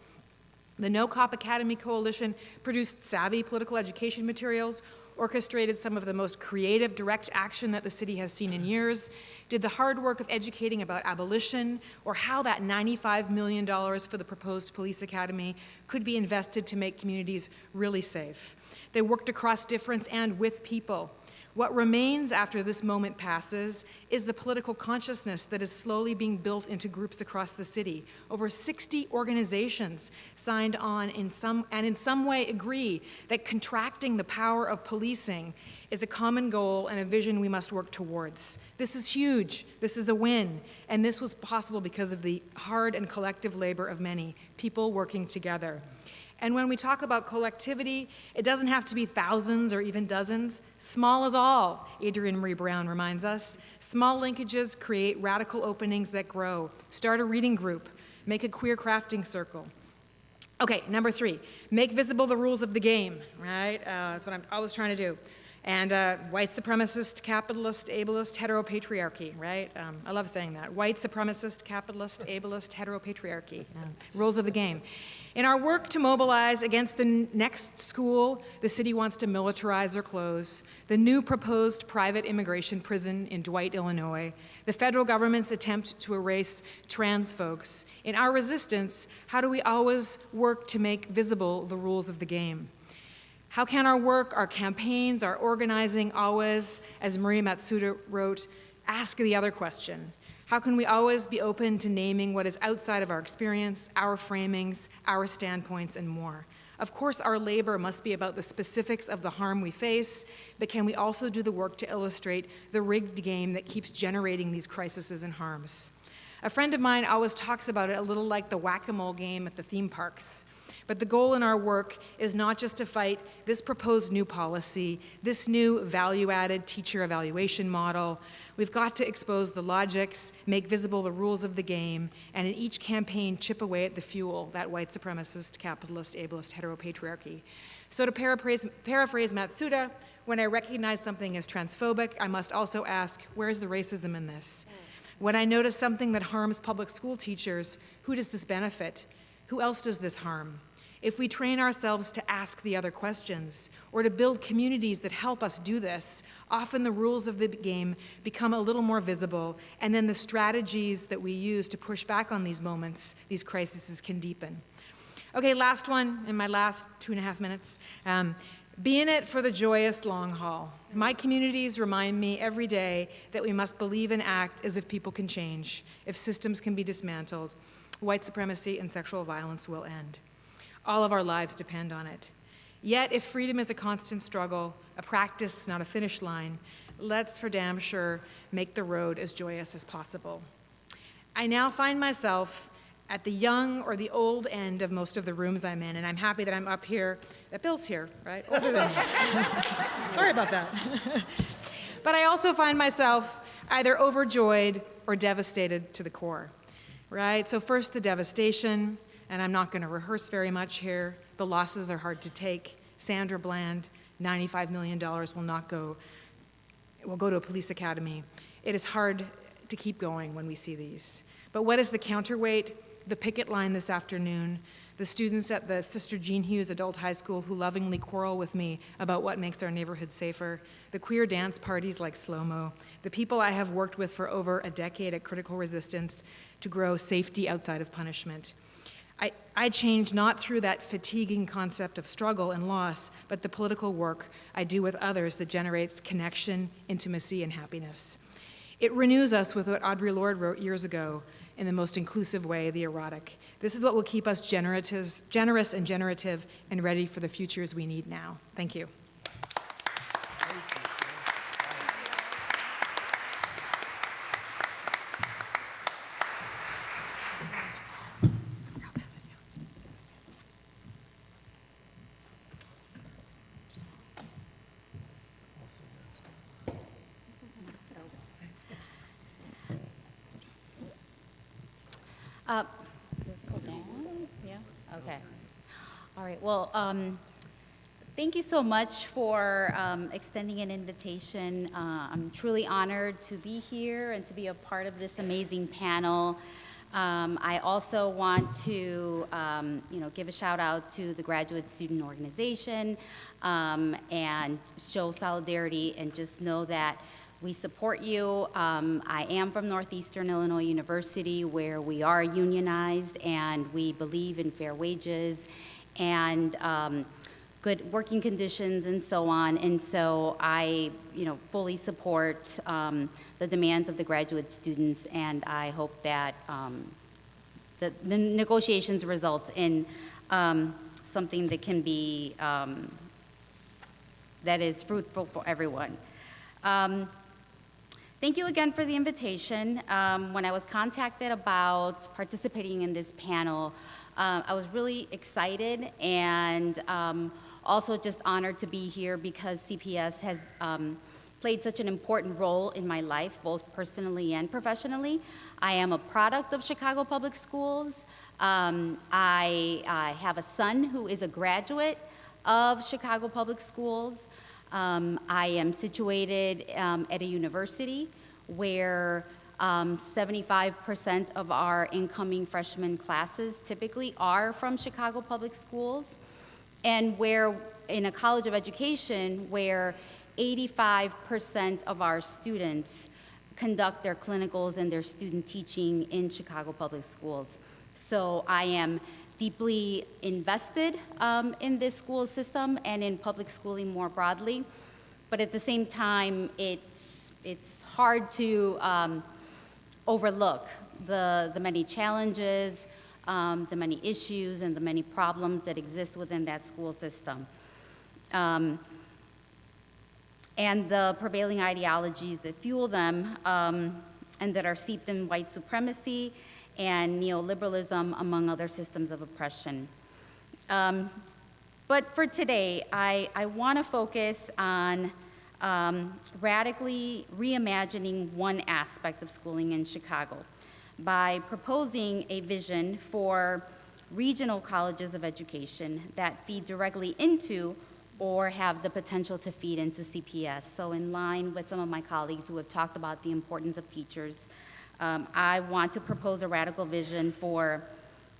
The No Cop Academy Coalition produced savvy political education materials, orchestrated some of the most creative direct action that the city has seen in years, did the hard work of educating about abolition, or how that $95 million for the proposed police academy could be invested to make communities really safe. They worked across difference and with people. What remains after this moment passes is the political consciousness that is slowly being built into groups across the city. Over 60 organizations signed on in some way agree that contracting the power of policing is a common goal and a vision we must work towards. This is huge. This is a win. And this was possible because of the hard and collective labor of many people working together. And when we talk about collectivity, it doesn't have to be thousands or even dozens. Small is all, Adrienne Marie Brown reminds us. Small linkages create radical openings that grow. Start a reading group. Make a queer crafting circle. Okay, number 3, make visible the rules of the game, right? That's what I'm always trying to do. And white supremacist, capitalist, ableist, heteropatriarchy, right? I love saying that. White supremacist, capitalist, ableist, heteropatriarchy. Rules of the game. In our work to mobilize against the next school the city wants to militarize or close, the new proposed private immigration prison in Dwight, Illinois, the federal government's attempt to erase trans folks, in our resistance, how do we always work to make visible the rules of the game? How can our work, our campaigns, our organizing always, as Maria Matsuda wrote, ask the other question? How can we always be open to naming what is outside of our experience, our framings, our standpoints, and more? Of course, our labor must be about the specifics of the harm we face, but can we also do the work to illustrate the rigged game that keeps generating these crises and harms? A friend of mine always talks about it a little like the whack-a-mole game at the theme parks. But the goal in our work is not just to fight this proposed new policy, this new value-added teacher evaluation model. We've got to expose the logics, make visible the rules of the game, and in each campaign chip away at the fuel, that white supremacist, capitalist, ableist, heteropatriarchy. So to paraphrase Matsuda, when I recognize something as transphobic, I must also ask, where's the racism in this? When I notice something that harms public school teachers, who does this benefit? Who else does this harm? If we train ourselves to ask the other questions, or to build communities that help us do this, often the rules of the game become a little more visible, and then the strategies that we use to push back on these moments, these crises, can deepen. Okay, last one, in my last 2.5 minutes. Be in it for the joyous long haul. My communities remind me every day that we must believe and act as if people can change, if systems can be dismantled, white supremacy and sexual violence will end. All of our lives depend on it. Yet, if freedom is a constant struggle, a practice, not a finish line, let's for damn sure make the road as joyous as possible. I now find myself at the young or the old end of most of the rooms I'm in, and I'm happy that I'm up here, that Bill's here, right? Older than me. Sorry about that. But I also find myself either overjoyed or devastated to the core, right? So first, the devastation. And I'm not going to rehearse very much here. The losses are hard to take. Sandra Bland, $95 million will go to a police academy. It is hard to keep going when we see these. But what is the counterweight? The picket line this afternoon, the students at the Sister Jean Hughes Adult High School who lovingly quarrel with me about what makes our neighborhood safer, the queer dance parties like Slow-Mo, the people I have worked with for over a decade at Critical Resistance to grow safety outside of punishment. I change not through that fatiguing concept of struggle and loss, but the political work I do with others that generates connection, intimacy, and happiness. It renews us with what Audre Lorde wrote years ago in the most inclusive way, the erotic. This is what will keep us generous and generative and ready for the futures we need now. Thank you. Is this go down? Yeah? Okay. All right. Well, thank you so much for extending an invitation. I'm truly honored to be here and to be a part of this amazing panel. I also want to, give a shout out to the Graduate Student Organization and show solidarity and just know that we support you. I am from Northeastern Illinois University, where we are unionized and we believe in fair wages and good working conditions and so on. And so I, fully support the demands of the graduate students, and I hope that the negotiations result in something that can be that is fruitful for everyone. Thank you again for the invitation. When I was contacted about participating in this panel, I was really excited and also just honored to be here because CPS has played such an important role in my life, both personally and professionally. I am a product of Chicago Public Schools. I have a son who is a graduate of Chicago Public Schools. I am situated at a university where 75% of our incoming freshman classes typically are from Chicago Public Schools, and where in a college of education where 85% of our students conduct their clinicals and their student teaching in Chicago Public Schools. So I am deeply invested in this school system and in public schooling more broadly, but at the same time, it's hard to overlook the many challenges, the many issues, and the many problems that exist within that school system. And the prevailing ideologies that fuel them and that are steeped in white supremacy and neoliberalism, among other systems of oppression. But for today, I want to focus on radically reimagining one aspect of schooling in Chicago by proposing a vision for regional colleges of education that feed directly into or have the potential to feed into CPS. So in line with some of my colleagues who have talked about the importance of teachers, I want to propose a radical vision for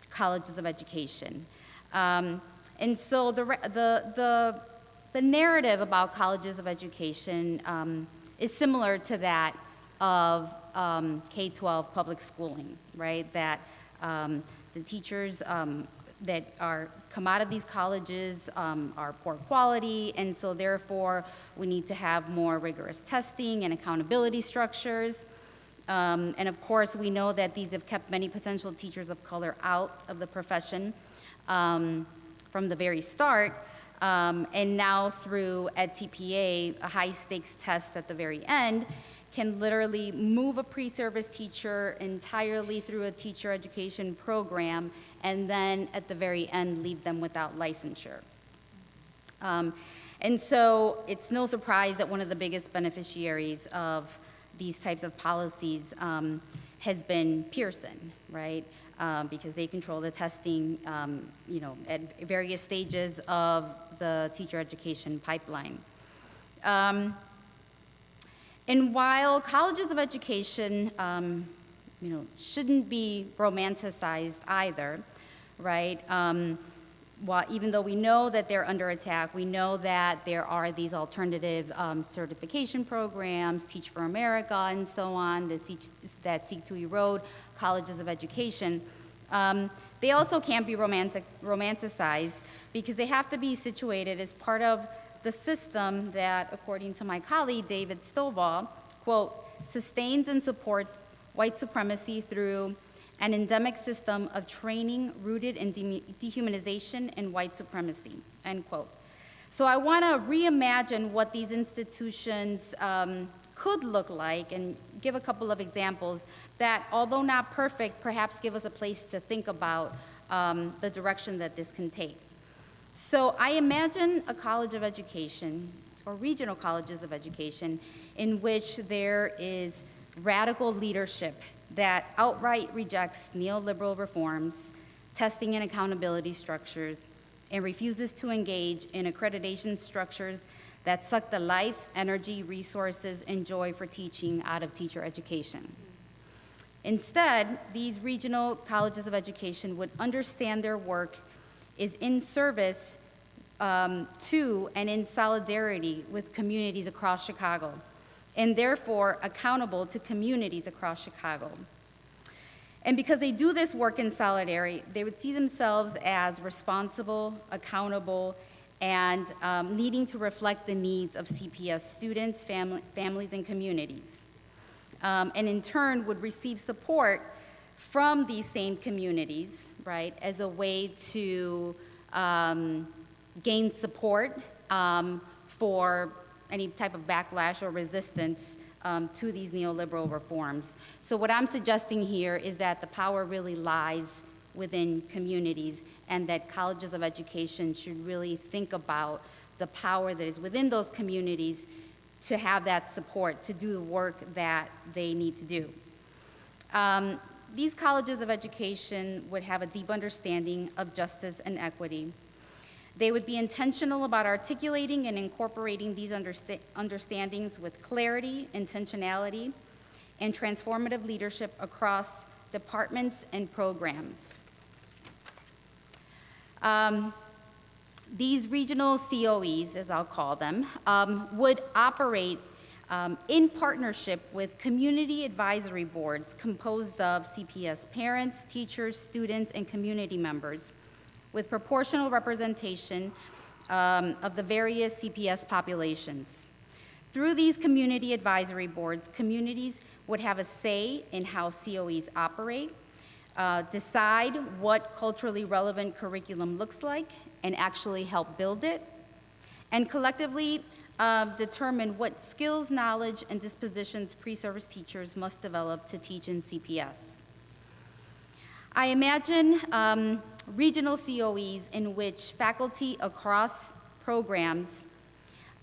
colleges of education. And so the narrative about colleges of education is similar to that of K-12 public schooling, right? That the teachers that come out of these colleges are poor quality, and so therefore we need to have more rigorous testing and accountability structures. And of course, we know that these have kept many potential teachers of color out of the profession from the very start. And now through EdTPA, a high-stakes test at the very end can literally move a pre-service teacher entirely through a teacher education program and then at the very end leave them without licensure. And so it's no surprise that one of the biggest beneficiaries of these types of policies has been Pearson, right? Because they control the testing, at various stages of the teacher education pipeline. And while colleges of education, shouldn't be romanticized either, right? Even though we know that they're under attack, we know that there are these alternative certification programs, Teach for America and so on, that seek to erode colleges of education. They also can't be romanticized because they have to be situated as part of the system that, according to my colleague, David Stovall, quote, sustains and supports white supremacy through an endemic system of training rooted in dehumanization and white supremacy, end quote. So I want to reimagine what these institutions could look like and give a couple of examples that, although not perfect, perhaps give us a place to think about the direction that this can take. So I imagine a college of education, or regional colleges of education, in which there is radical leadership that outright rejects neoliberal reforms, testing and accountability structures, and refuses to engage in accreditation structures that suck the life, energy, resources, and joy for teaching out of teacher education. Instead, these regional colleges of education would understand their work is in service to and in solidarity with communities across Chicago, and therefore accountable to communities across Chicago. And because they do this work in solidarity, they would see themselves as responsible, accountable, and needing to reflect the needs of CPS students, families, and communities. And in turn would receive support from these same communities, right, as a way to gain support for any type of backlash or resistance to these neoliberal reforms. So what I'm suggesting here is that the power really lies within communities, and that colleges of education should really think about the power that is within those communities to have that support, to do the work that they need to do. These colleges of education would have a deep understanding of justice and equity. They would be intentional about articulating and incorporating these understandings with clarity, intentionality, and transformative leadership across departments and programs. These regional CoEs, as I'll call them, would operate in partnership with community advisory boards composed of CPS parents, teachers, students, and community members, with proportional representation of the various CPS populations. Through these community advisory boards, communities would have a say in how CoEs operate, decide what culturally relevant curriculum looks like, and actually help build it, and collectively determine what skills, knowledge, and dispositions pre-service teachers must develop to teach in CPS. I imagine regional CoEs in which faculty across programs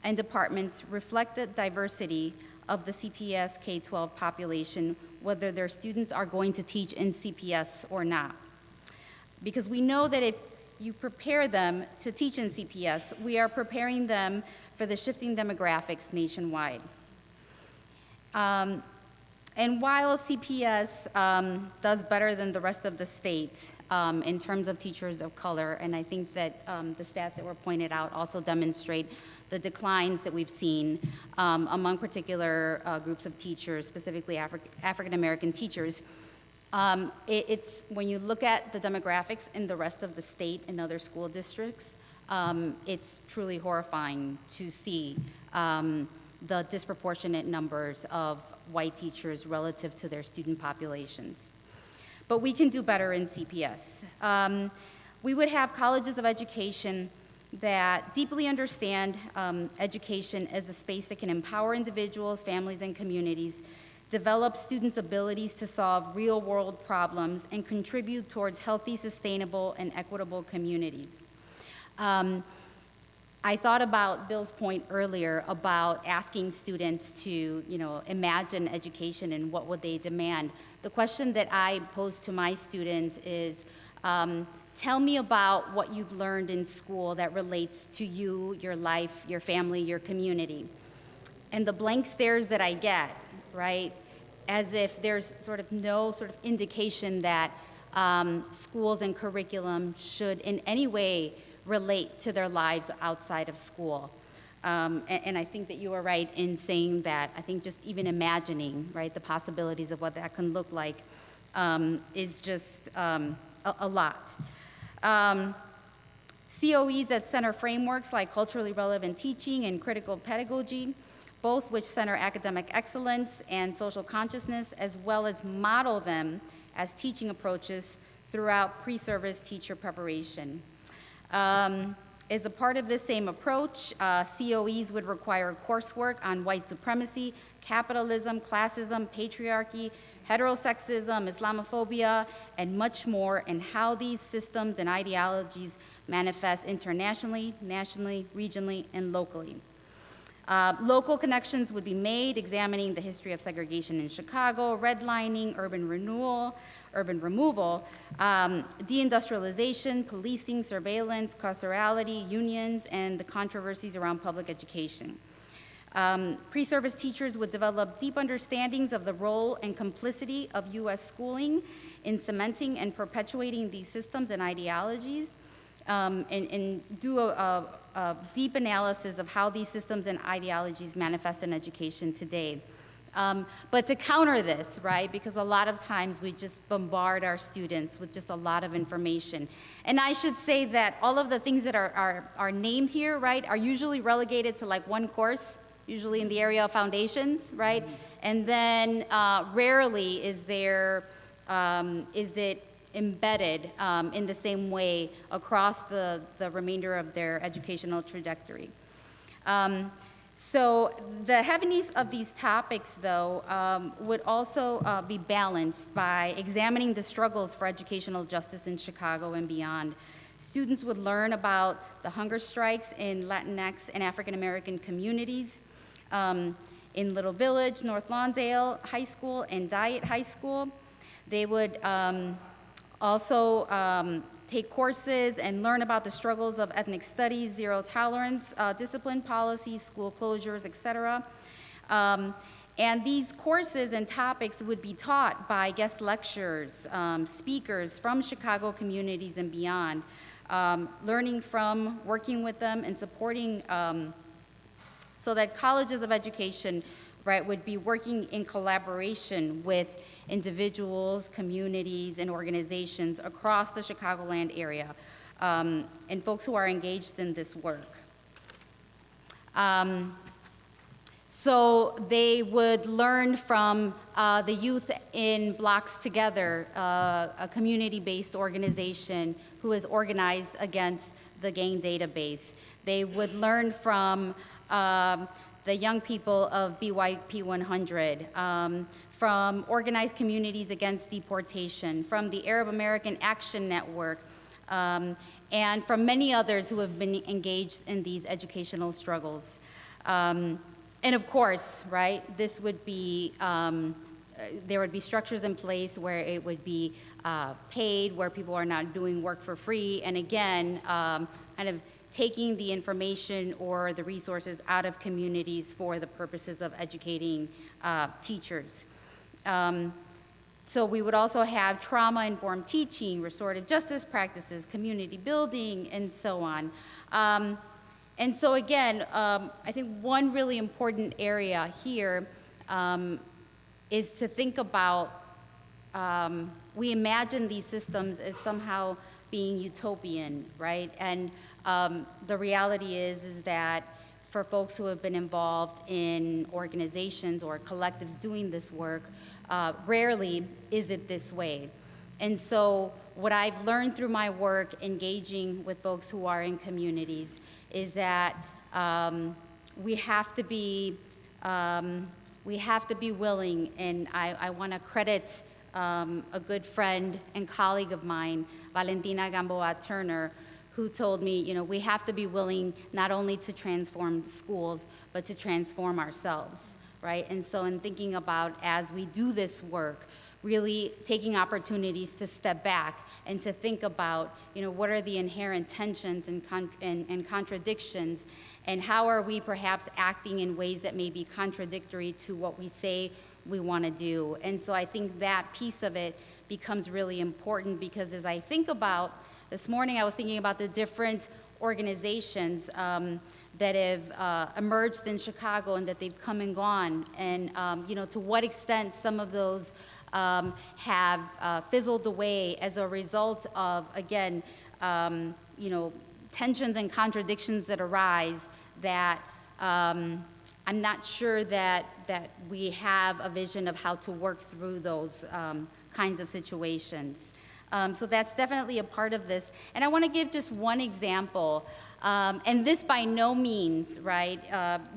and departments reflect the diversity of the CPS K-12 population, whether their students are going to teach in CPS or not. Because we know that if you prepare them to teach in CPS, we are preparing them for the shifting demographics nationwide. And while CPS does better than the rest of the state in terms of teachers of color, and I think that the stats that were pointed out also demonstrate the declines that we've seen among particular groups of teachers, specifically African American teachers, it's when you look at the demographics in the rest of the state and other school districts, it's truly horrifying to see the disproportionate numbers of white teachers relative to their student populations. But we can do better in CPS. We would have colleges of education that deeply understand education as a space that can empower individuals, families, and communities, develop students' abilities to solve real-world problems, and contribute towards healthy, sustainable, and equitable communities. I thought about Bill's point earlier about asking students to, imagine education and what would they demand. The question that I pose to my students is, tell me about what you've learned in school that relates to you, your life, your family, your community. And the blank stares that I get, right, as if there's sort of no sort of indication that schools and curriculum should in any way relate to their lives outside of school. And I think that you are right in saying that. I think just even imagining, right, the possibilities of what that can look like is just a lot. CoEs that center frameworks like culturally relevant teaching and critical pedagogy, both which center academic excellence and social consciousness, as well as model them as teaching approaches throughout pre-service teacher preparation. As a part of this same approach, CoEs would require coursework on white supremacy, capitalism, classism, patriarchy, heterosexism, Islamophobia, and much more, and how these systems and ideologies manifest internationally, nationally, regionally, and locally. Local connections would be made, examining the history of segregation in Chicago, redlining, urban removal, deindustrialization, policing, surveillance, carcerality, unions, and the controversies around public education. Pre-service teachers would develop deep understandings of the role and complicity of U.S. schooling in cementing and perpetuating these systems and ideologies, and do a deep analysis of how these systems and ideologies manifest in education today. But to counter this, right, because a lot of times we just bombard our students with just a lot of information. And I should say that all of the things that are named here, right, are usually relegated to like one course, usually in the area of foundations, right? And then rarely is it embedded in the same way across the remainder of their educational trajectory. So the heaviness of these topics, though, would also be balanced by examining the struggles for educational justice in Chicago and beyond. Students would learn about the hunger strikes in Latinx and African American communities in Little Village, North Lawndale High School, and Diet High School. They would also take courses and learn about the struggles of ethnic studies, zero tolerance, discipline policies, school closures, etc. And these courses and topics would be taught by guest lecturers, speakers from Chicago communities and beyond, learning from, working with them, and supporting so that colleges of education, right, would be working in collaboration with individuals, communities, and organizations across the Chicagoland area, and folks who are engaged in this work. So they would learn from the Youth in Blocks Together, a community-based organization who is organized against the gang database. They would learn from the young people of BYP 100, from organized communities against deportation, from the Arab American Action Network, and from many others who have been engaged in these educational struggles. And of course, right, this would be, there would be structures in place where it would be paid, where people are not doing work for free, and again, kind of taking the information or the resources out of communities for the purposes of educating teachers. So we would also have trauma-informed teaching, restorative justice practices, community building, and so on. And so again, I think one really important area here is to think about, we imagine these systems as somehow being utopian, right? And the reality is that for folks who have been involved in organizations or collectives doing this work, rarely is it this way. And so what I've learned through my work engaging with folks who are in communities is that we have to be willing, and I want to credit a good friend and colleague of mine, Valentina Gamboa Turner, who told me, you know, we have to be willing not only to transform schools, but to transform ourselves, right? And so in thinking about, as we do this work, really taking opportunities to step back and to think about, you know, what are the inherent tensions and contradictions, and how are we perhaps acting in ways that may be contradictory to what we say we want to do. And so I think that piece of it becomes really important, because as I think about, this morning I was thinking about the different organizations that have emerged in Chicago and that they've come and gone, and you know, to what extent some of those have fizzled away as a result of, again, you know, tensions and contradictions that arise that I'm not sure that we have a vision of how to work through those kinds of situations. So that's definitely a part of this. And I want to give just one example. And this by no means, right,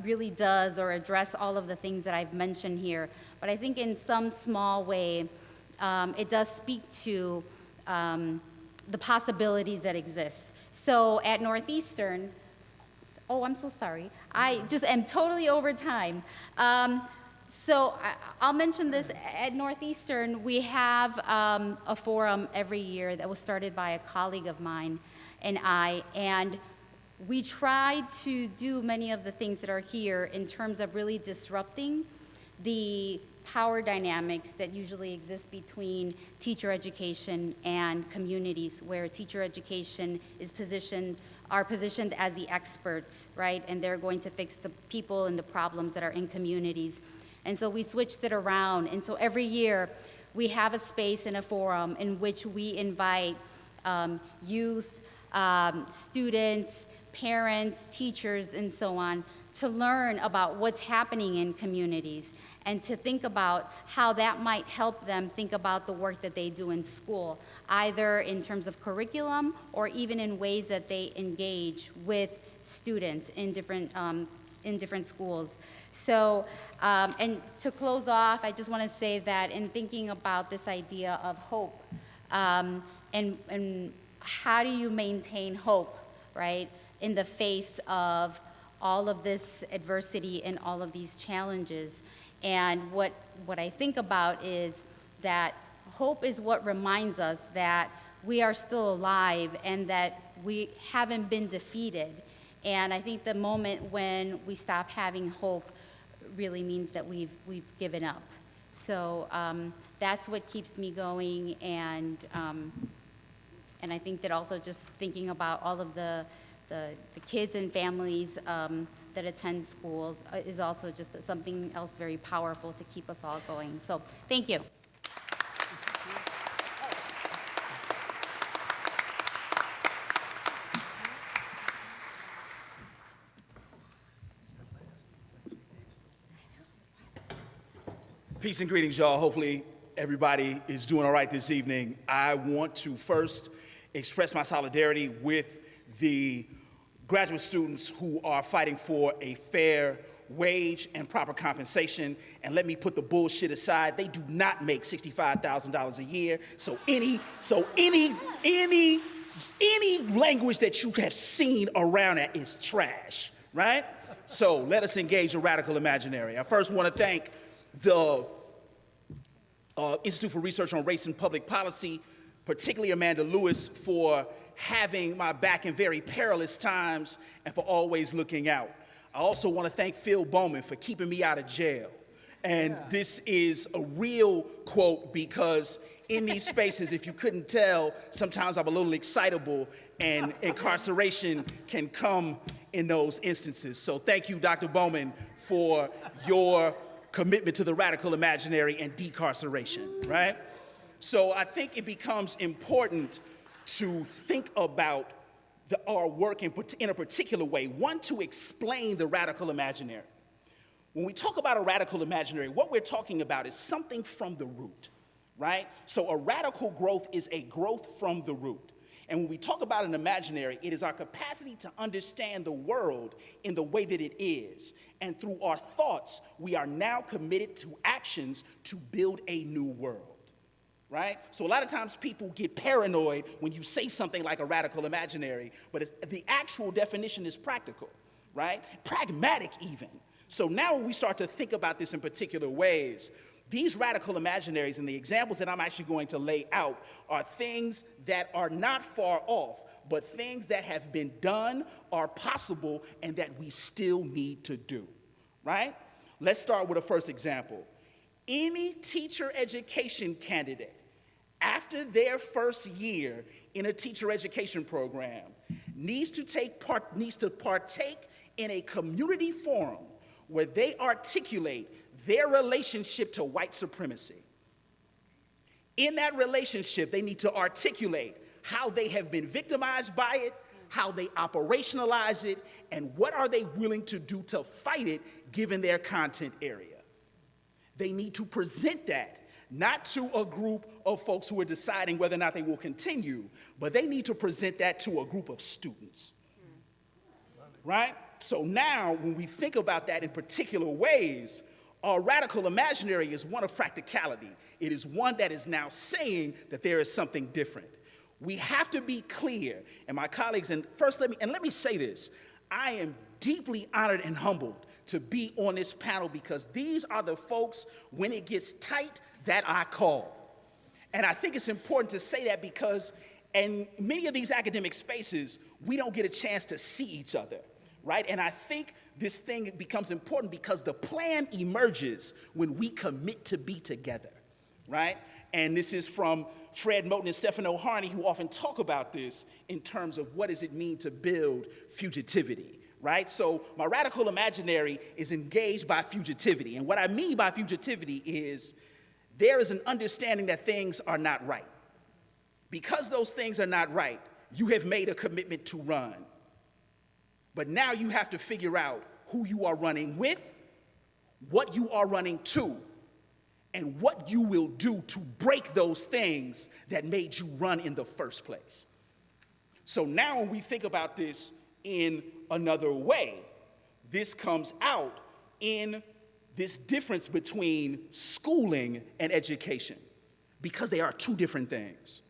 really does or address all of the things that I've mentioned here. But I think in some small way, it does speak to the possibilities that exist. So at Northeastern, oh, I'm so sorry. I just am totally over time. So I'll mention this. At Northeastern, we have a forum every year that was started by a colleague of mine and I, and we try to do many of the things that are here in terms of really disrupting the power dynamics that usually exist between teacher education and communities, where teacher education is are positioned as the experts, right? And they're going to fix the people and the problems that are in communities. And so we switched it around. And so every year we have a space and a forum in which we invite youth, students, parents, teachers, and so on, to learn about what's happening in communities and to think about how that might help them think about the work that they do in school, either in terms of curriculum or even in ways that they engage with students in different schools. So, and to close off, I just want to say that in thinking about this idea of hope, and how do you maintain hope, right, in the face of all of this adversity and all of these challenges. And what I think about is that hope is what reminds us that we are still alive and that we haven't been defeated. And I think the moment when we stop having hope really means that we've given up. So that's what keeps me going, and I think that also just thinking about all of the kids and families that attend schools is also just something else very powerful to keep us all going. So thank you. Peace and greetings, y'all. Hopefully everybody is doing all right this evening. I want to first express my solidarity with the graduate students who are fighting for a fair wage and proper compensation. And let me put the bullshit aside. They do not make $65,000 a year. So any language that you have seen around that is trash, right? So let us engage a radical imaginary. I first want to thank the Institute for Research on Race and Public Policy, particularly Amanda Lewis, for having my back in very perilous times and for always looking out. I also want to thank Phil Bowman for keeping me out of jail. And this is a real quote, because in these spaces, if you couldn't tell, sometimes I'm a little excitable, and incarceration can come in those instances. So thank you, Dr. Bowman, for your commitment to the radical imaginary and decarceration, right? So I think it becomes important to think about our work in a particular way. One, to explain the radical imaginary. When we talk about a radical imaginary, what we're talking about is something from the root, right? So a radical growth is a growth from the root. And when we talk about an imaginary, it is our capacity to understand the world in the way that it is. And through our thoughts, we are now committed to actions to build a new world, right? So a lot of times people get paranoid when you say something like a radical imaginary, but the actual definition is practical, right? Pragmatic even. So now when we start to think about this in particular ways, these radical imaginaries and the examples that I'm actually going to lay out are things that are not far off, but things that have been done, are possible, and that we still need to do, right? Let's start with a first example. Any teacher education candidate, after their first year in a teacher education program, needs to partake in a community forum where they articulate their relationship to white supremacy. In that relationship, they need to articulate how they have been victimized by it, how they operationalize it, and what are they willing to do to fight it given their content area. They need to present that, not to a group of folks who are deciding whether or not they will continue, but they need to present that to a group of students, right? So now, when we think about that in particular ways, our radical imaginary is one of practicality. It is one that is now saying that there is something different. We have to be clear, and my colleagues, and first let me say this. I am deeply honored and humbled to be on this panel, because these are the folks, when it gets tight, that I call. And I think it's important to say that because in many of these academic spaces, we don't get a chance to see each other, right? And I think this thing becomes important because the plan emerges when we commit to be together, right? And this is from Fred Moten and Stefano Harney, who often talk about this in terms of what does it mean to build fugitivity, right? So my radical imaginary is engaged by fugitivity. And what I mean by fugitivity is there is an understanding that things are not right. Because those things are not right, you have made a commitment to run. But now you have to figure out who you are running with, what you are running to, and what you will do to break those things that made you run in the first place. So now when we think about this in another way. This comes out in this difference between schooling and education, because they are two different things.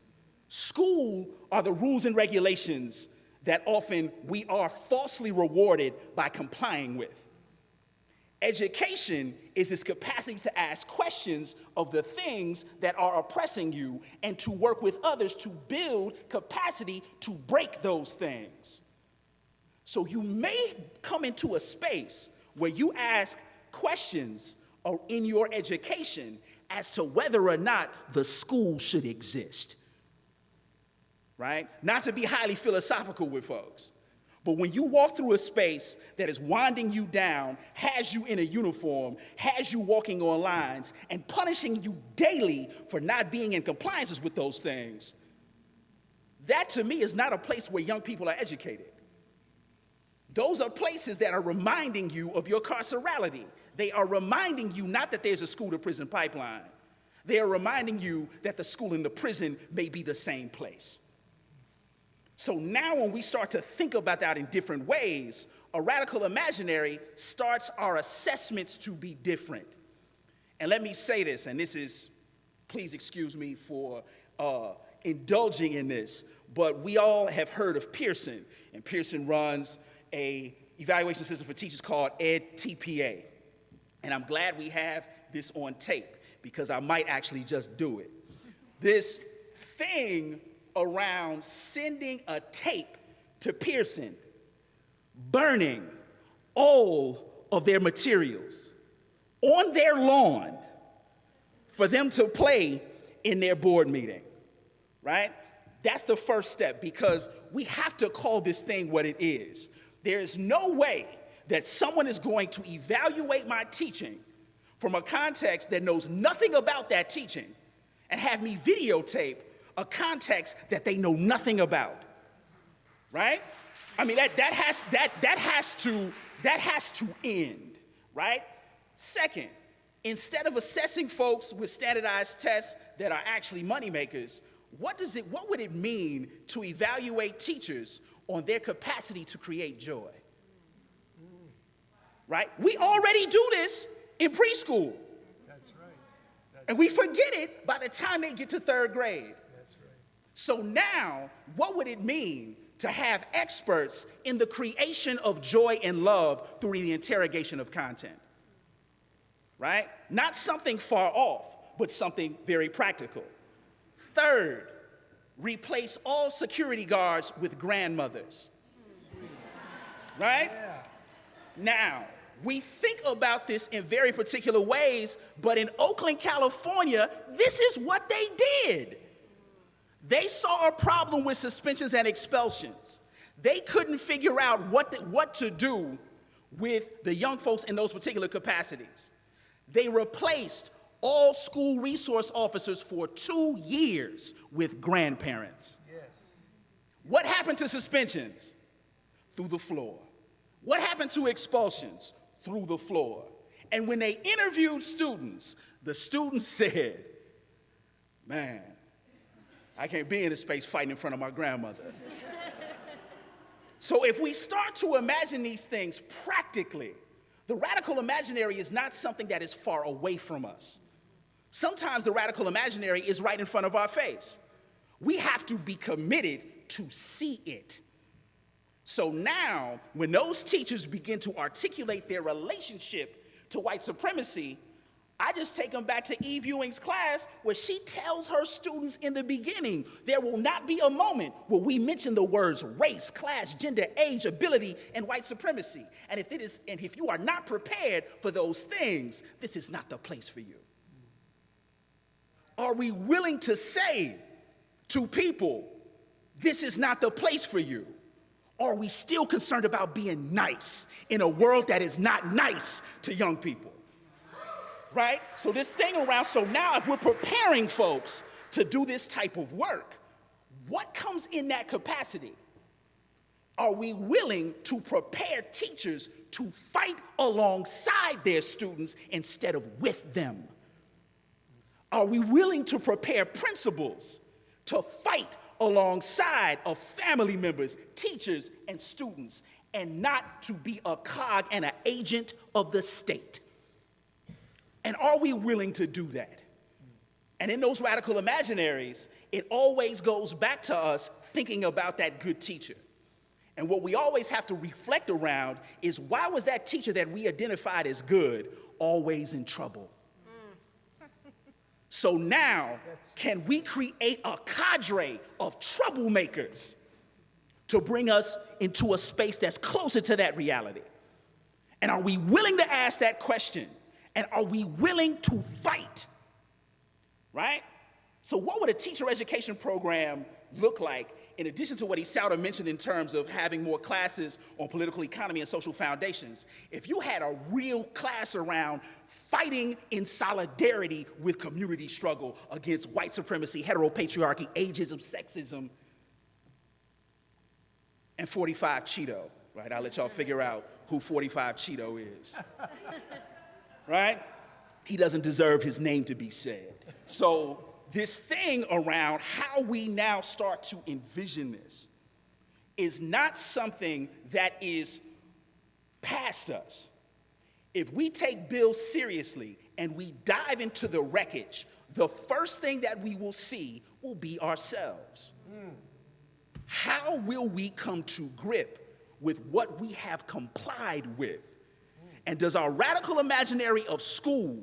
School are the rules and regulations that often we are falsely rewarded by complying with. Education is this capacity to ask questions of the things that are oppressing you and to work with others to build capacity to break those things. So you may come into a space where you ask questions in your education as to whether or not the school should exist, right? Not to be highly philosophical with folks, but when you walk through a space that is winding you down, has you in a uniform, has you walking on lines, and punishing you daily for not being in compliances with those things, that to me is not a place where young people are educated. Those are places that are reminding you of your carcerality. They are reminding you not that there's a school to prison pipeline. They are reminding you that the school and the prison may be the same place. So now when we start to think about that in different ways, a radical imaginary starts our assessments to be different. And let me say this, and this is, please excuse me for indulging in this, but we all have heard of Pearson, and Pearson runs a evaluation system for teachers called EdTPA. And I'm glad we have this on tape, because I might actually just do it. This thing around sending a tape to Pearson, burning all of their materials on their lawn for them to play in their board meeting, right? That's the first step, because we have to call this thing what it is. There is no way that someone is going to evaluate my teaching from a context that knows nothing about that teaching and have me videotape a context that they know nothing about, right? I mean, that has to end, right? Second, instead of assessing folks with standardized tests that are actually moneymakers, what would it mean to evaluate teachers on their capacity to create joy? Right? We already do this in preschool. That's right. And we forget it by the time they get to third grade. That's right. So now, what would it mean to have experts in the creation of joy and love through the interrogation of content? Right? Not something far off, but something very practical. Third, replace all security guards with grandmothers. Right? Yeah. Now, we think about this in very particular ways, but in Oakland, California, this is what they did. They saw a problem with suspensions and expulsions. They couldn't figure out what to do with the young folks in those particular capacities. They replaced all school resource officers for 2 years with grandparents. Yes. What happened to suspensions? Through the floor. What happened to expulsions? Through the floor. And when they interviewed students, the students said, man, I can't be in a space fighting in front of my grandmother. So if we start to imagine these things practically, the radical imaginary is not something that is far away from us. Sometimes the radical imaginary is right in front of our face. We have to be committed to see it. So now, when those teachers begin to articulate their relationship to white supremacy, I just take them back to Eve Ewing's class where she tells her students in the beginning, there will not be a moment where we mention the words race, class, gender, age, ability, and white supremacy. And if you are not prepared for those things, this is not the place for you. Are we willing to say to people, this is not the place for you? Or are we still concerned about being nice in a world that is not nice to young people? Right? So this thing around, so now if we're preparing folks to do this type of work, what comes in that capacity? Are we willing to prepare teachers to fight alongside their students instead of with them? Are we willing to prepare principals to fight alongside of family members, teachers, and students, and not to be a cog and an agent of the state. And are we willing to do that? And in those radical imaginaries, it always goes back to us thinking about that good teacher. And what we always have to reflect around is, why was that teacher that we identified as good always in trouble? So now, can we create a cadre of troublemakers to bring us into a space that's closer to that reality? And are we willing to ask that question? And are we willing to fight? Right? So what would a teacher education program look like, in addition to what Sandra mentioned in terms of having more classes on political economy and social foundations? If you had a real class around fighting in solidarity with community struggle against white supremacy, heteropatriarchy, ageism, sexism, and 45 Cheeto, right? I'll let y'all figure out who 45 Cheeto is, right? He doesn't deserve his name to be said. So this thing around how we now start to envision this is not something that is past us. If we take bills seriously and we dive into the wreckage, the first thing that we will see will be ourselves. How will we come to grip with what we have complied with? And does our radical imaginary of school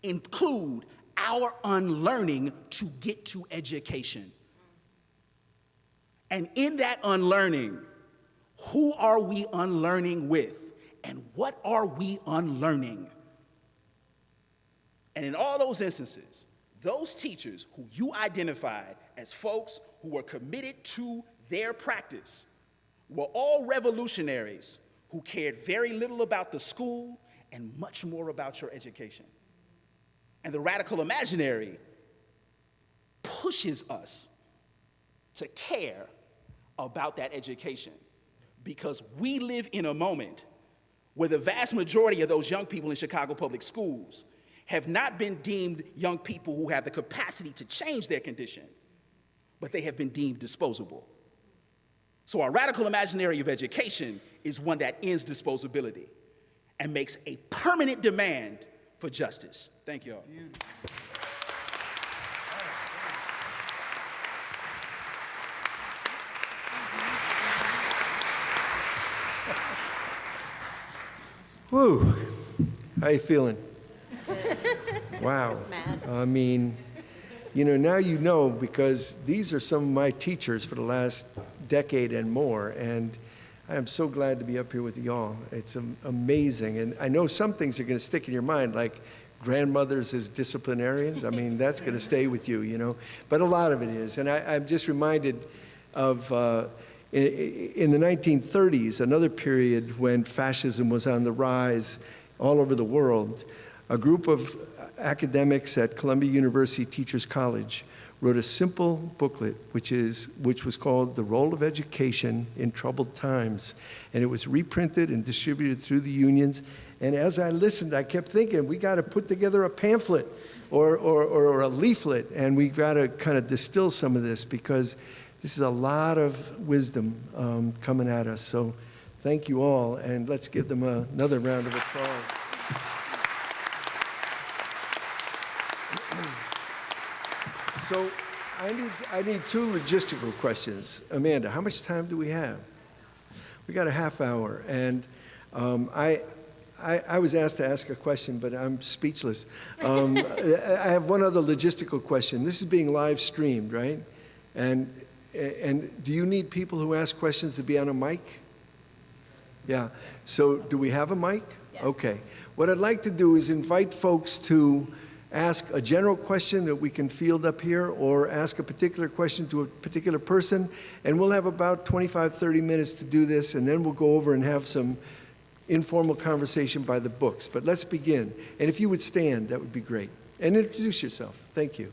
include our unlearning to get to education? And in that unlearning, who are we unlearning with? And what are we unlearning? And in all those instances, those teachers who you identified as folks who were committed to their practice were all revolutionaries who cared very little about the school and much more about your education. And the radical imaginary pushes us to care about that education, because we live in a moment where the vast majority of those young people in Chicago public schools have not been deemed young people who have the capacity to change their condition, but they have been deemed disposable. So our radical imaginary of education is one that ends disposability and makes a permanent demand for justice. Thank you all. Woo, how you feeling? Wow. I mean, now you know, because these are some of my teachers for the last decade and more, and I am so glad to be up here with y'all. It's amazing, and I know some things are going to stick in your mind, like grandmothers as disciplinarians. I mean, that's going to stay with you, but a lot of it is. And I'm just reminded of in the 1930s, another period when fascism was on the rise all over the world. A group of academics at Columbia University Teachers College wrote a simple booklet, which was called The Role of Education in Troubled Times. And it was reprinted and distributed through the unions. And as I listened, I kept thinking, we got to put together a pamphlet or a leaflet, and we got to kind of distill some of this, because this is a lot of wisdom coming at us. So thank you all, and let's give them another round of applause. So I need two logistical questions. Amanda, how much time do we have? We got a half hour, and I was asked to ask a question, but I'm speechless. I have one other logistical question. This is being live streamed, right? And do you need people who ask questions to be on a mic? Yeah. So do we have a mic? Yeah. Okay. What I'd like to do is invite folks to ask a general question that we can field up here, or ask a particular question to a particular person, and we'll have about 25, 30 minutes to do this, and then we'll go over and have some informal conversation by the books. But let's begin. And if you would stand, that would be great. And introduce yourself. Thank you.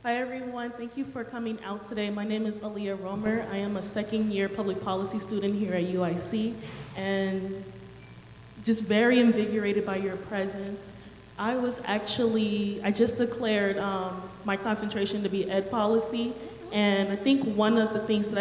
Hi, everyone. Thank you for coming out today. My name is Aaliyah Romer. I am a second-year public policy student here at UIC, and just very invigorated by your presence. I just declared my concentration to be ed policy, And I think one of the things that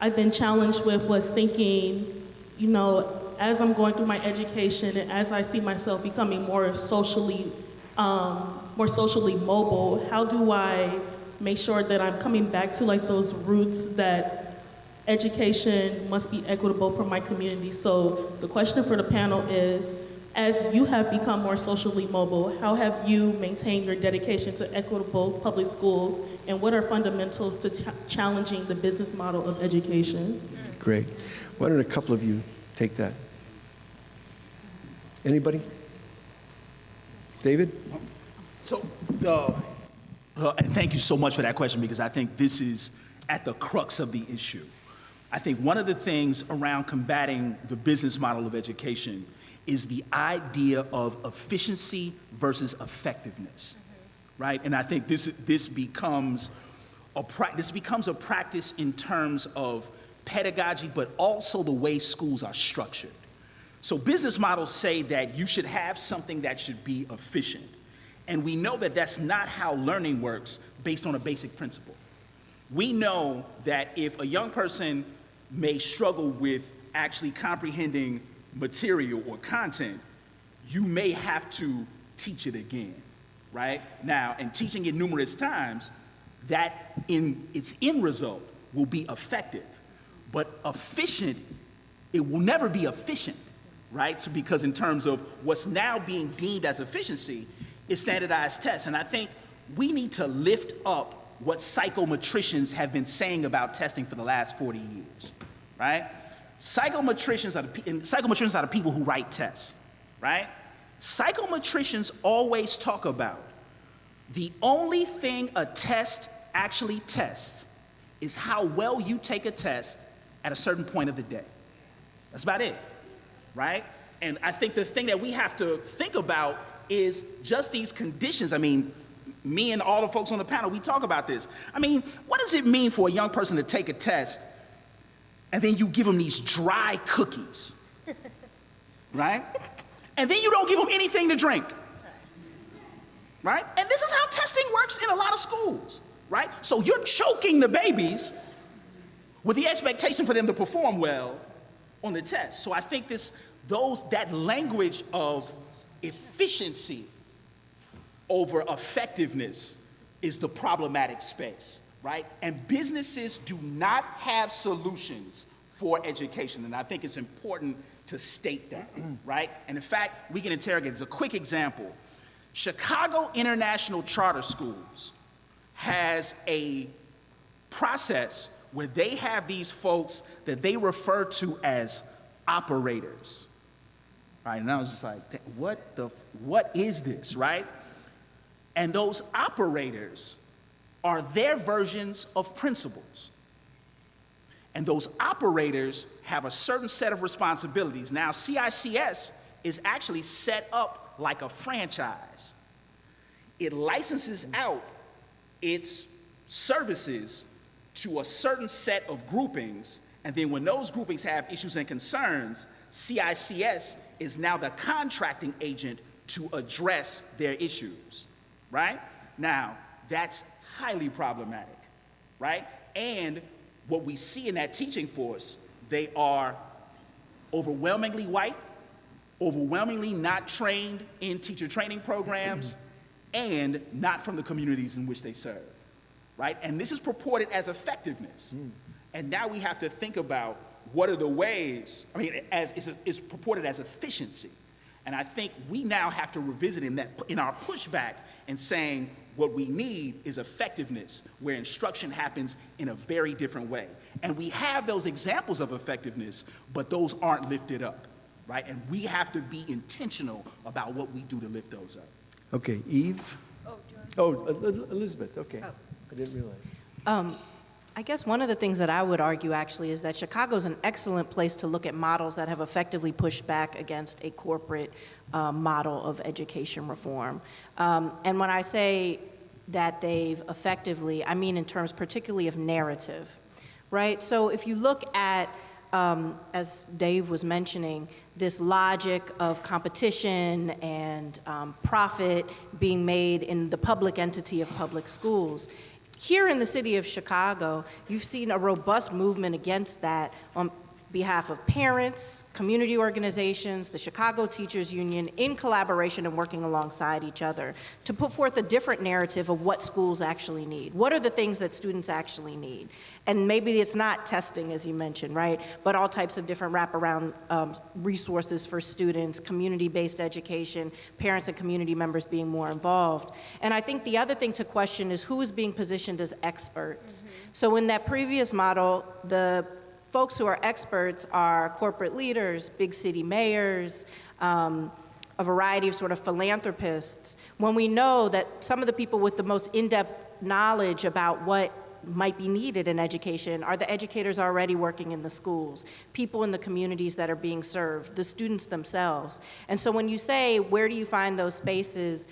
I've been challenged with was thinking, you know, as I'm going through my education and as I see myself becoming more socially mobile, how do I make sure that I'm coming back to like those roots that education must be equitable for my community? So the question for the panel is, as you have become more socially mobile, how have you maintained your dedication to equitable public schools, and what are fundamentals to challenging the business model of education? Great. Why don't a couple of you take that? Anybody? David? So, and thank you so much for that question, because I think this is at the crux of the issue. I think one of the things around combating the business model of education is the idea of efficiency versus effectiveness, right? And I think this becomes a practice in terms of pedagogy, but also the way schools are structured. So business models say that you should have something that should be efficient. And we know that that's not how learning works based on a basic principle. We know that if a young person may struggle with actually comprehending material or content, you may have to teach it again, right? Now, and teaching it numerous times, that in its end result will be effective. But efficient, it will never be efficient, right? So because in terms of what's now being deemed as efficiency is standardized tests. And I think we need to lift up what psychometricians have been saying about testing for the last 40 years, right? Psychometricians are the people who write tests, right? Psychometricians always talk about the only thing a test actually tests is how well you take a test at a certain point of the day. That's about it, right? And I think the thing that we have to think about is just these conditions. I mean, me and all the folks on the panel, we talk about this. I mean, what does it mean for a young person to take a test and then you give them these dry cookies, right? And then you don't give them anything to drink, right? And this is how testing works in a lot of schools, right? So you're choking the babies with the expectation for them to perform well on the test. So I think that language of efficiency over effectiveness is the problematic space, right? And businesses do not have solutions for education, and I think it's important to state that, right? And in fact, we can interrogate. As a quick example, Chicago International Charter Schools has a process where they have these folks that they refer to as operators, right? And I was just like, what is this, right? And those operators are their versions of principals. And those operators have a certain set of responsibilities. Now, CICS is actually set up like a franchise. It licenses out its services to a certain set of groupings, and then when those groupings have issues and concerns, CICS is now the contracting agent to address their issues, right? Now, that's highly problematic, right? And what we see in that teaching force, they are overwhelmingly white, overwhelmingly not trained in teacher training programs, and not from the communities in which they serve, right? And this is purported as effectiveness. And now we have to think about what are the ways, I mean, as it's purported as efficiency. And I think we now have to revisit in our pushback and saying what we need is effectiveness, where instruction happens in a very different way. And we have those examples of effectiveness, but those aren't lifted up, right? And we have to be intentional about what we do to lift those up. Okay, Eve? Elizabeth, okay. I didn't realize. I guess one of the things that I would argue actually is that Chicago's an excellent place to look at models that have effectively pushed back against a corporate model of education reform. And when I say that they've effectively, I mean in terms particularly of narrative, right? So if you look at, as Dave was mentioning, this logic of competition and profit being made in the public entity of public schools, Here in the city of Chicago, you've seen a robust movement against that on behalf of parents, community organizations, the Chicago Teachers Union, in collaboration and working alongside each other to put forth a different narrative of what schools actually need. What are the things that students actually need? And maybe it's not testing, as you mentioned, right? But all types of different wraparound resources for students, community-based education, parents and community members being more involved. And I think the other thing to question is who is being positioned as experts. So in that previous model, the folks who are experts are corporate leaders, big city mayors, a variety of sort of philanthropists, when we know that some of the people with the most in-depth knowledge about what might be needed in education are the educators already working in the schools, people in the communities that are being served, the students themselves. And so when you say, where do you find those spaces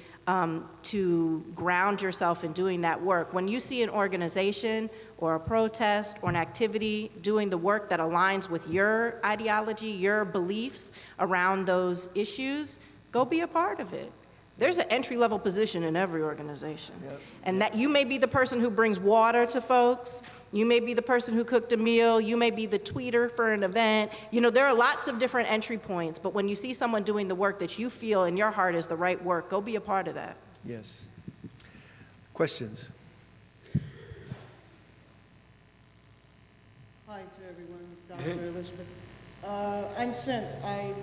to ground yourself in doing that work, when you see an organization or a protest or an activity doing the work that aligns with your ideology, your beliefs around those issues, go be a part of it. There's an entry-level position in every organization. Yep. And that you may be the person who brings water to folks, you may be the person who cooked a meal, you may be the tweeter for an event. You know, there are lots of different entry points, but when you see someone doing the work that you feel in your heart is the right work, go be a part of that. Yes. Questions? Hi to everyone, Dr. Elizabeth. I'm Sent. I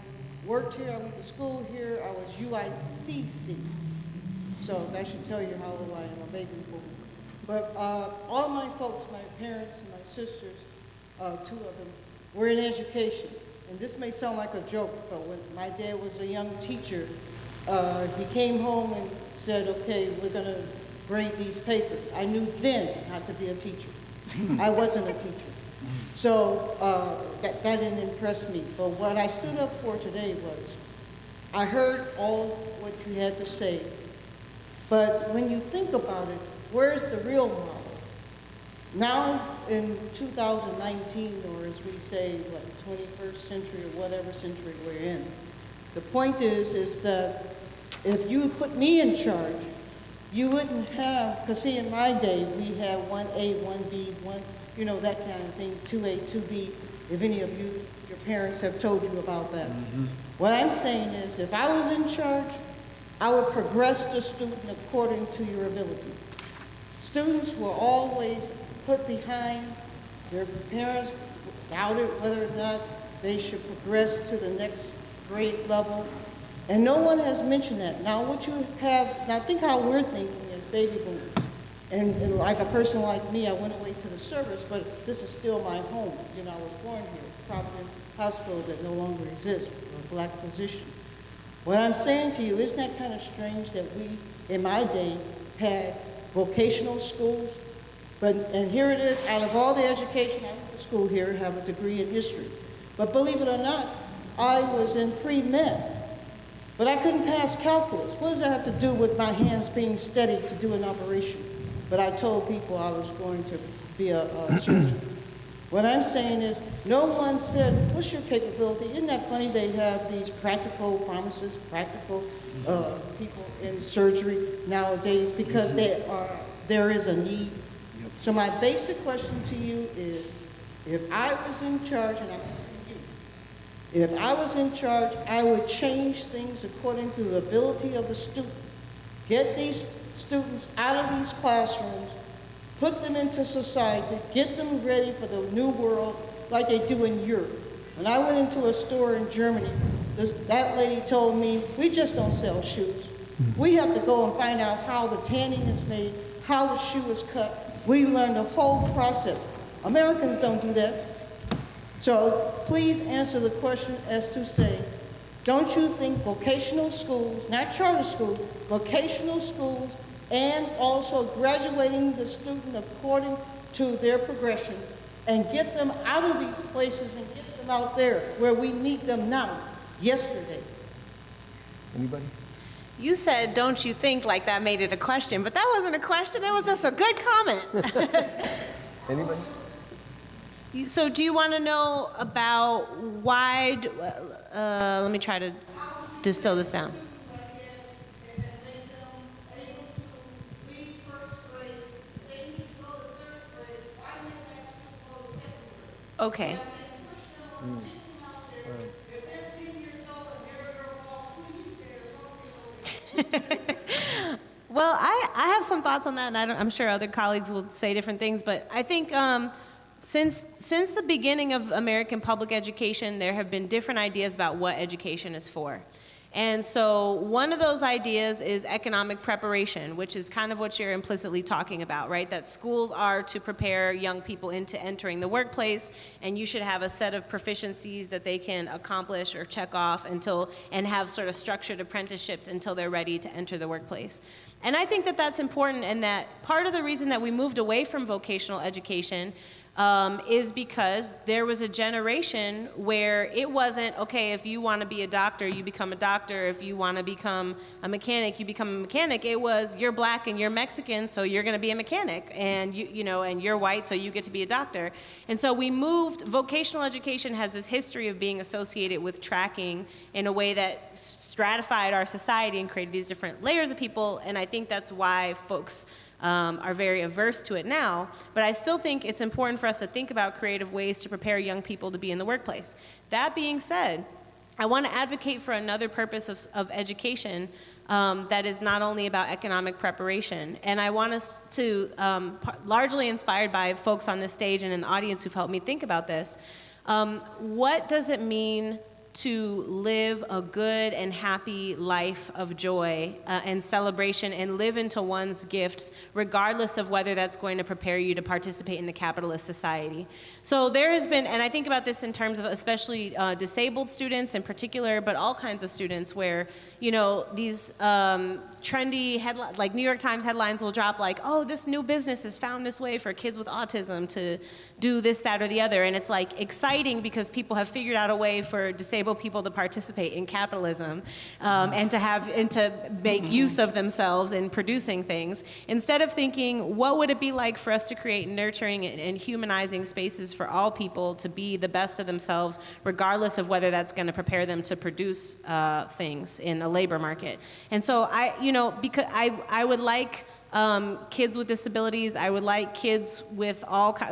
worked here, I went to school here, I was UICC. So that should tell you how old I am, a baby boomer. But all my folks, my parents and my sisters, two of them, were in education. And this may sound like a joke, but when my dad was a young teacher, he came home and said, okay, we're gonna grade these papers. I knew then not to be a teacher. I wasn't a teacher. So that didn't impress me. But what I stood up for today was, I heard all what you had to say, but when you think about it, where's the real model? Now in 2019, or as we say, what, 21st century or whatever century we're in, the point is that if you put me in charge, you wouldn't have, because see, in my day, we had 1A, 1B, 1, you know, that kind of thing, 2A, 2B, if any of you, your parents have told you about that. Mm-hmm. What I'm saying is, if I was in charge, I would progress the student according to your ability. Students were always put behind. Their parents doubted whether or not they should progress to the next grade level. And no one has mentioned that. Now what you have, now think how we're thinking as baby boomers. And like a person like me, I went away to the service, but this is still my home. You know, I was born here, Providence Hospital that no longer exists, a black physician. What I'm saying to you, isn't that kind of strange that we, in my day, had vocational schools? And here it is, out of all the education, I went to school here, have a degree in history. But believe it or not, I was in pre-med. But I couldn't pass calculus. What does that have to do with my hands being steady to do an operation? But I told people I was going to be a surgeon. What I'm saying is, no one said, what's your capability? Isn't that funny they have these practical pharmacists, practical people in surgery nowadays because there is a need? Yep. So my basic question to you is, if I was in charge, and I'm asking you, if I was in charge, I would change things according to the ability of the student. Get these students out of these classrooms, put them into society, get them ready for the new world like they do in Europe. When I went into a store in Germany, that lady told me, we just don't sell shoes. We have to go and find out how the tanning is made, how the shoe is cut. We learn the whole process. Americans don't do that. So please answer the question as to say, don't you think vocational schools, not charter schools, vocational schools, and also graduating the student according to their progression, and get them out of these places and get them out there where we need them now, yesterday? Anybody? You said, don't you think, like that made it a question, but that wasn't a question, that was just a good comment. Anybody? So do you want to know about why, let me try to distill this down. Okay. Well, I have some thoughts on that, and I'm sure other colleagues will say different things, but I think since the beginning of American public education, there have been different ideas about what education is for. And so one of those ideas is economic preparation, which is kind of what you're implicitly talking about, right? That schools are to prepare young people into entering the workplace, and you should have a set of proficiencies that they can accomplish or check off and have sort of structured apprenticeships until they're ready to enter the workplace. And I think that that's important, and that part of the reason that we moved away from vocational education is because there was a generation where it wasn't, okay, if you want to be a doctor, you become a doctor. If you want to become a mechanic, you become a mechanic. It was, you're black and you're Mexican, so you're going to be a mechanic. And and you're white, so you get to be a doctor. And so we moved, vocational education has this history of being associated with tracking in a way that stratified our society and created these different layers of people. And I think that's why folks are very averse to it now, but I still think it's important for us to think about creative ways to prepare young people to be in the workplace. That being said, I want to advocate for another purpose of education that is not only about economic preparation, and I want us to, largely inspired by folks on this stage and in the audience who've helped me think about this, what does it mean to live a good and happy life of joy and celebration and live into one's gifts, regardless of whether that's going to prepare you to participate in the capitalist society. So there has been, and I think about this in terms of especially disabled students in particular, but all kinds of students where, these trendy headlines, like New York Times headlines will drop like, oh, this new business has found this way for kids with autism to do this, that, or the other. And it's like exciting because people have figured out a way for disabled people to participate in capitalism and to make use of themselves in producing things, instead of thinking, what would it be like for us to create nurturing and humanizing spaces for all people to be the best of themselves, regardless of whether that's going to prepare them to produce things in a labor market. And so because I would like kids with disabilities, I would like kids with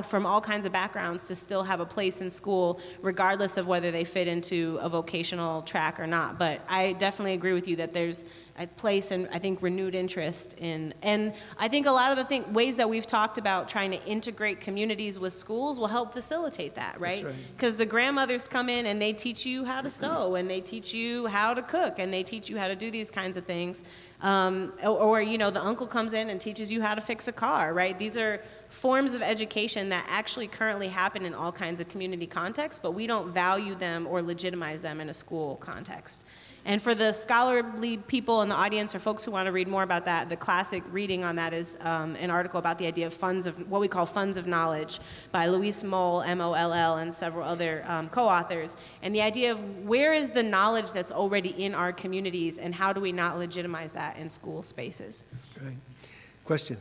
from all kinds of backgrounds to still have a place in school, regardless of whether they fit into a vocational track or not. But I definitely agree with you that there's a place and I think renewed interest in, and I think a lot of the ways that we've talked about trying to integrate communities with schools will help facilitate that, right? Because the grandmothers come in and they teach you how to sew, and they teach you how to cook, and they teach you how to do these kinds of things. Or the uncle comes in and teaches you how to fix a car, right? These are forms of education that actually currently happen in all kinds of community contexts, but we don't value them or legitimize them in a school context. And for the scholarly people in the audience or folks who want to read more about that, the classic reading on that is an article about the idea of what we call funds of knowledge by Louise Moll, M-O-L-L, and several other co-authors. And the idea of where is the knowledge that's already in our communities and how do we not legitimize that in school spaces? Right. Question.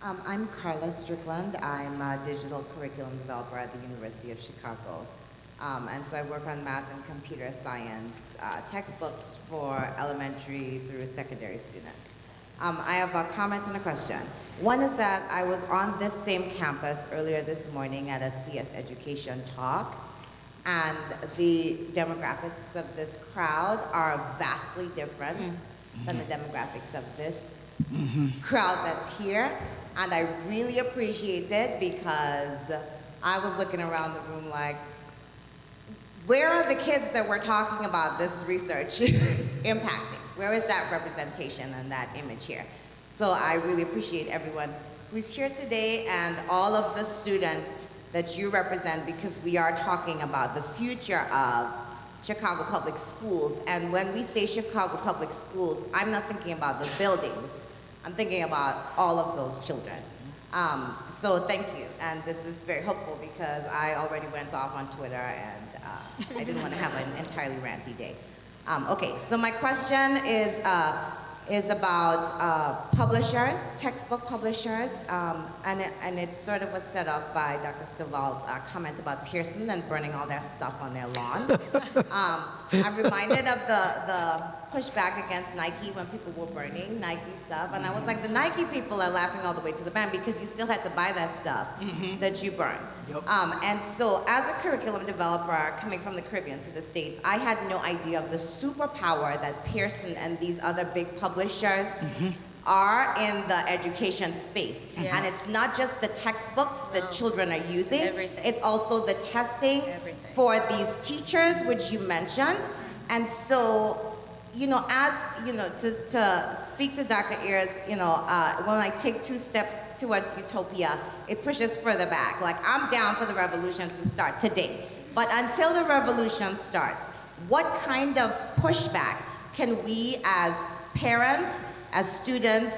I'm Carla Strickland. I'm a digital curriculum developer at the University of Chicago. And so I work on math and computer science textbooks for elementary through secondary students. I have a comment and a question. One is that I was on this same campus earlier this morning at a CS education talk, and the demographics of this crowd are vastly different than the demographics of this crowd that's here. And I really appreciate it because I was looking around the room like, where are the kids that we're talking about this research impacting? Where is that representation and that image here? So I really appreciate everyone who's here today and all of the students that you represent, because we are talking about the future of Chicago Public Schools. And when we say Chicago Public Schools, I'm not thinking about the buildings. I'm thinking about all of those children. So thank you. And this is very helpful because I already went off on Twitter and I didn't want to have an entirely ranty day. Okay, so my question is about publishers, textbook publishers, and it sort of was set up by Dr. Stovall's comment about Pearson and burning all their stuff on their lawn. I'm reminded of the pushback against Nike when people were burning Nike stuff. And I was like, the Nike people are laughing all the way to the bank because you still had to buy that stuff that you burned. Yep. And so as a curriculum developer coming from the Caribbean to the States, I had no idea of the superpower that Pearson and these other big publishers are in the education space. Yeah. And it's not just the textbooks that children are using, everything. it's also the testing Everything. for these teachers, which you mentioned. And so, you know, as, you know, to speak to Dr. Ayers, you know, when I take 2 steps towards utopia, it pushes further back. Like, I'm down for the revolution to start today. But until the revolution starts, what kind of pushback can we as parents, as students,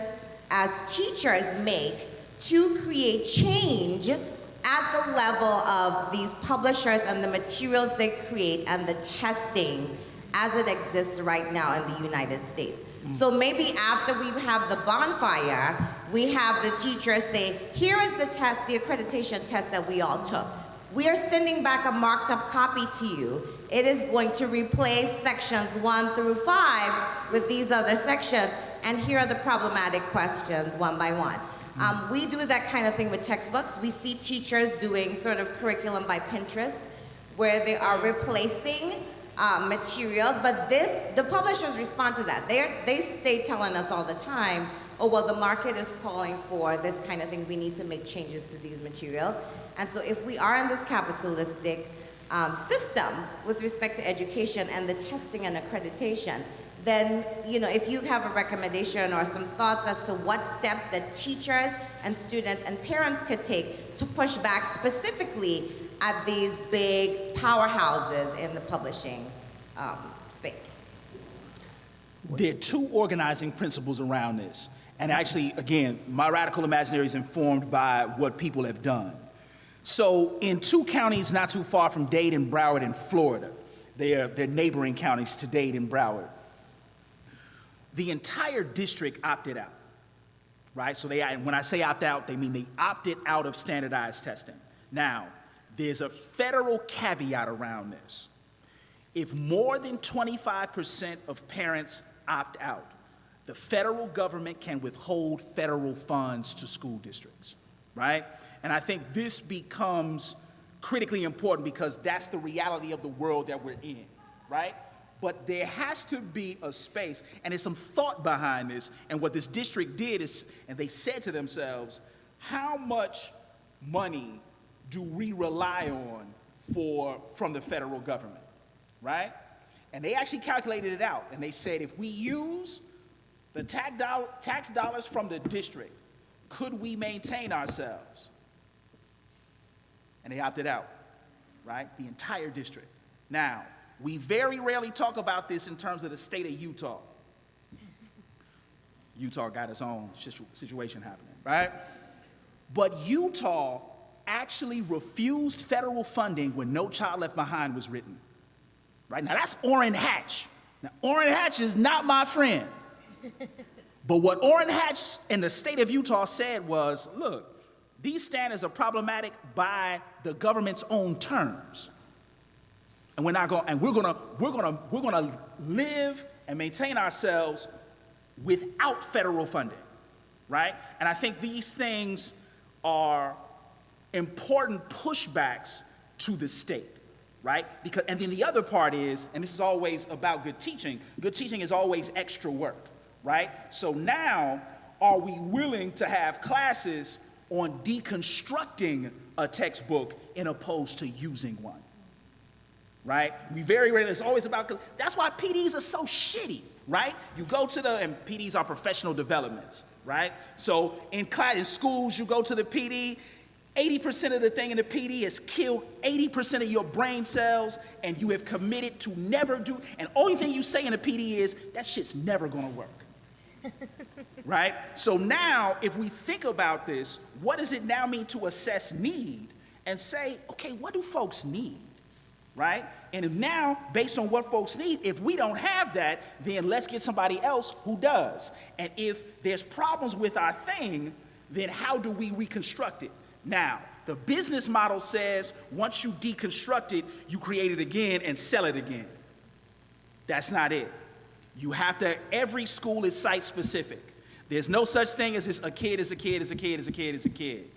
as teachers make to create change at the level of these publishers and the materials they create and the testing as it exists right now in the United States? So maybe after we have the bonfire, we have the teachers say, here is the test, the accreditation test that we all took. We are sending back a marked up copy to you. It is going to replace sections 1 through 5 with these other sections, and here are the problematic questions one by one. We do that kind of thing with textbooks. We see teachers doing sort of curriculum by Pinterest, where they are replacing materials, but the publishers respond to that. They stay telling us all the time, oh, well, the market is calling for this kind of thing. We need to make changes to these materials. And so if we are in this capitalistic system with respect to education and the testing and accreditation, then, you know, if you have a recommendation or some thoughts as to what steps that teachers and students and parents could take to push back specifically at these big powerhouses in the publishing space. There are 2 organizing principles around this. And actually, again, my radical imaginary is informed by what people have done. So in 2 counties not too far from Dade and Broward in Florida, they're neighboring counties to Dade and Broward, the entire district opted out, right? So when I say opt out, they mean they opted out of standardized testing. Now, there's a federal caveat around this. If more than 25% of parents opt out, the federal government can withhold federal funds to school districts, right? And I think this becomes critically important because that's the reality of the world that we're in, right? But there has to be a space, and there's some thought behind this, and what this district did is, and they said to themselves, how much money do we rely on from the federal government, right? And they actually calculated it out, and they said if we use the tax dollars from the district, could we maintain ourselves? And they opted out, right? The entire district. Now, we very rarely talk about this in terms of the state of Utah. Utah got its own situation happening, right? But Utah actually refused federal funding when No Child Left Behind was written, right? Now, that's Orrin Hatch. Now, Orrin Hatch is not my friend. But what Orrin Hatch and the state of Utah said was, look, these standards are problematic by the government's own terms. And we're not going, and we're gonna live and maintain ourselves without federal funding, right? And I think these things are important pushbacks to the state, right? Because, and then the other part is, and this is always about good teaching is always extra work, right? So now, are we willing to have classes on deconstructing a textbook in opposed to using one? Right? We very rarely, it's always about, that's why PDs are so shitty, right? You go to and PDs are professional developments, right? So in schools, you go to the PD, 80% of the thing in the PD has killed 80% of your brain cells, and you have committed to never do, and only thing you say in the PD is, that shit's never gonna work. Right? So now, if we think about this, what does it now mean to assess need and say, okay, what do folks need? Right? And if now, based on what folks need, if we don't have that, then let's get somebody else who does. And if there's problems with our thing, then how do we reconstruct it? Now, the business model says once you deconstruct it, you create it again and sell it again. That's not it. You have to, every school is site specific. There's no such thing as a kid is a kid is a kid is a kid is a kid.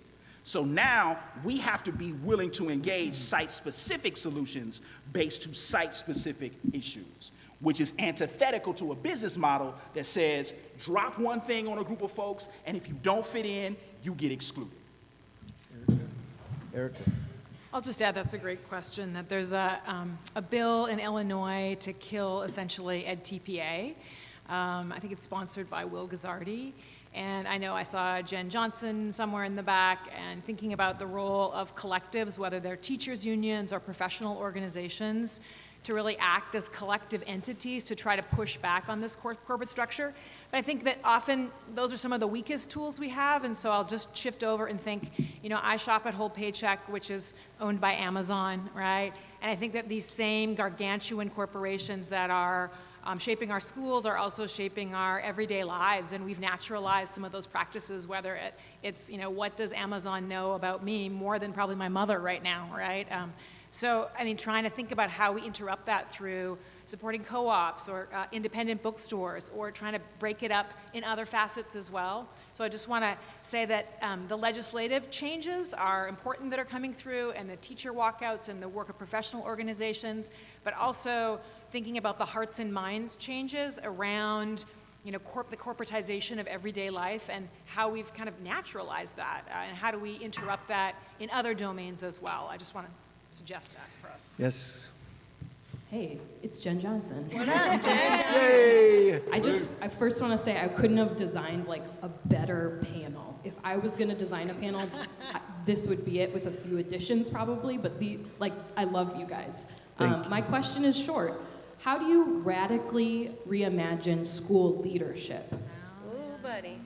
So now we have to be willing to engage site-specific solutions based to site-specific issues, which is antithetical to a business model that says, drop one thing on a group of folks, and if you don't fit in, you get excluded. Erica. I'll just add that's a great question, that there's a bill in Illinois to kill essentially EdTPA. I think it's sponsored by Will Gazzardi. And I know I saw Jen Johnson somewhere in the back, and thinking about the role of collectives, whether they're teachers' unions or professional organizations, to really act as collective entities to try to push back on this corporate structure. But I think that often those are some of the weakest tools we have, and so I'll just shift over and think, you know, I shop at Whole Paycheck, which is owned by Amazon, right? And I think that these same gargantuan corporations that are shaping our schools are also shaping our everyday lives, and we've naturalized some of those practices, whether it's, you know, what does Amazon know about me more than probably my mother right now, right? So, I mean, trying to think about how we interrupt that through supporting co-ops or independent bookstores, or trying to break it up in other facets as well. So I just want to say that the legislative changes are important that are coming through, and the teacher walkouts and the work of professional organizations, but also thinking about the hearts and minds changes around, you know, the corporatization of everyday life, and how we've kind of naturalized that, and how do we interrupt that in other domains as well. I just want to suggest that for us. Yes. Hey, it's Jen Johnson. What up, Jen? Yay! I first want to say I couldn't have designed like a better panel. If I was going to design a panel, this would be it with a few additions probably, but I love you guys. My question is short. How do you radically reimagine school leadership? Ooh, buddy.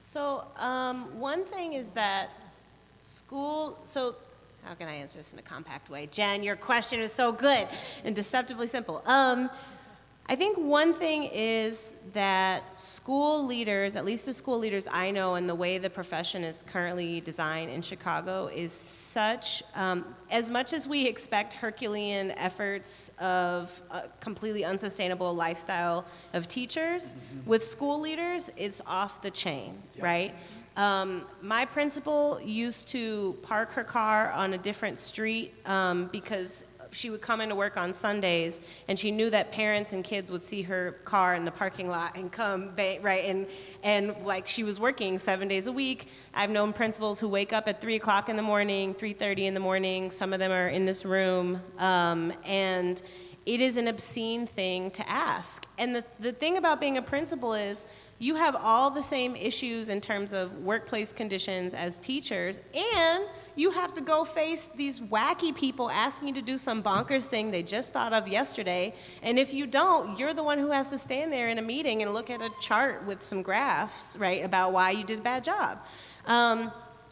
So one thing is that so how can I answer this in a compact way? Jen, your question is so good and deceptively simple. I think one thing is that school leaders, at least the school leaders I know, and the way the profession is currently designed in Chicago is such, as much as we expect Herculean efforts of a completely unsustainable lifestyle of teachers, with school leaders, it's off the chain, right? My principal used to park her car on a different street because she would come into work on Sundays, and she knew that parents and kids would see her car in the parking lot and come, right? And like, she was working 7 days a week. I've known principals who wake up at 3 o'clock in the morning, 3:30 in the morning. Some of them are in this room, and it is an obscene thing to ask. And the thing about being a principal is you have all the same issues in terms of workplace conditions as teachers, and you have to go face these wacky people asking you to do some bonkers thing they just thought of yesterday, and if you don't, you're the one who has to stand there in a meeting and look at a chart with some graphs, right, about why you did a bad job.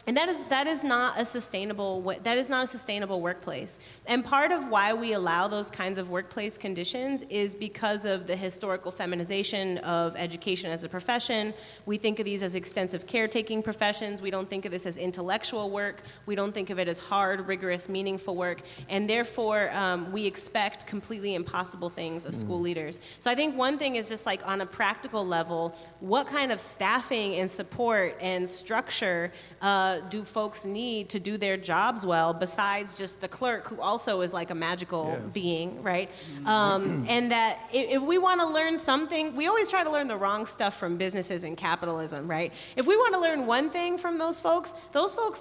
And that is not a sustainable workplace. And part of why we allow those kinds of workplace conditions is because of the historical feminization of education as a profession. We think of these as extensive caretaking professions. We don't think of this as intellectual work. We don't think of it as hard, rigorous, meaningful work. And therefore, we expect completely impossible things of school leaders. So I think one thing is just like on a practical level, what kind of staffing and support and structure do folks need to do their jobs well, besides just the clerk, who also is like a magical being, right? And that if we want to learn something, we always try to learn the wrong stuff from businesses and capitalism, right? If we want to learn one thing from those folks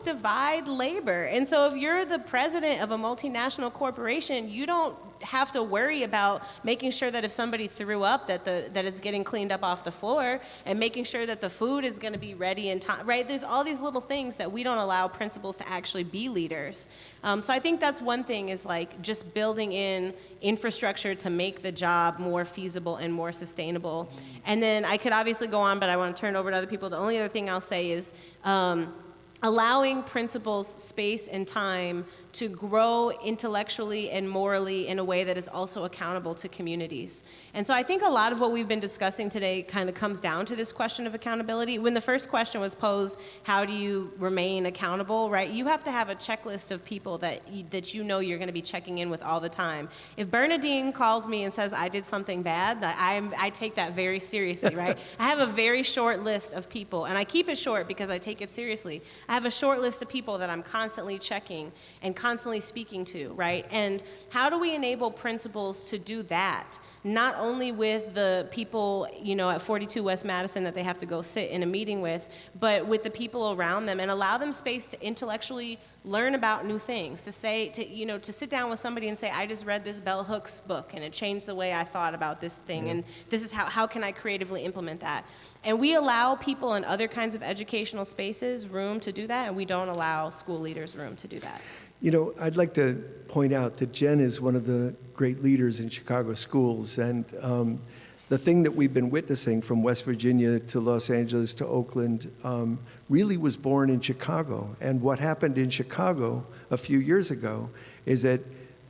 divide labor. And so if you're the president of a multinational corporation, you don't have to worry about making sure that if somebody threw up, that it's getting cleaned up off the floor, and making sure that the food is going to be ready in time, right? There's all these little things that we don't allow principals to actually be leaders. So I think that's one thing, is like just building in infrastructure to make the job more feasible and more sustainable. And then I could obviously go on, but I want to turn over to other people. The only other thing I'll say is allowing principals space and time to grow intellectually and morally in a way that is also accountable to communities. And so I think a lot of what we've been discussing today kind of comes down to this question of accountability. When the first question was posed, how do you remain accountable, right? You have to have a checklist of people that you know you're going to be checking in with all the time. If Bernadine calls me and says I did something bad, I take that very seriously, right? I have a very short list of people, and I keep it short because I take it seriously. I have a short list of people that I'm constantly checking and constantly speaking to, right? And how do we enable principals to do that? Not only with the people, you know, at 42 West Madison that they have to go sit in a meeting with, but with the people around them, and allow them space to intellectually learn about new things, to sit down with somebody and say, I just read this Bell Hooks book and it changed the way I thought about this thing, and this is how can I creatively implement that? And we allow people in other kinds of educational spaces room to do that, and we don't allow school leaders room to do that. You know, I'd like to point out that Jen is one of the great leaders in Chicago schools, and the thing that we've been witnessing from West Virginia to Los Angeles to Oakland really was born in Chicago. And what happened in Chicago a few years ago is that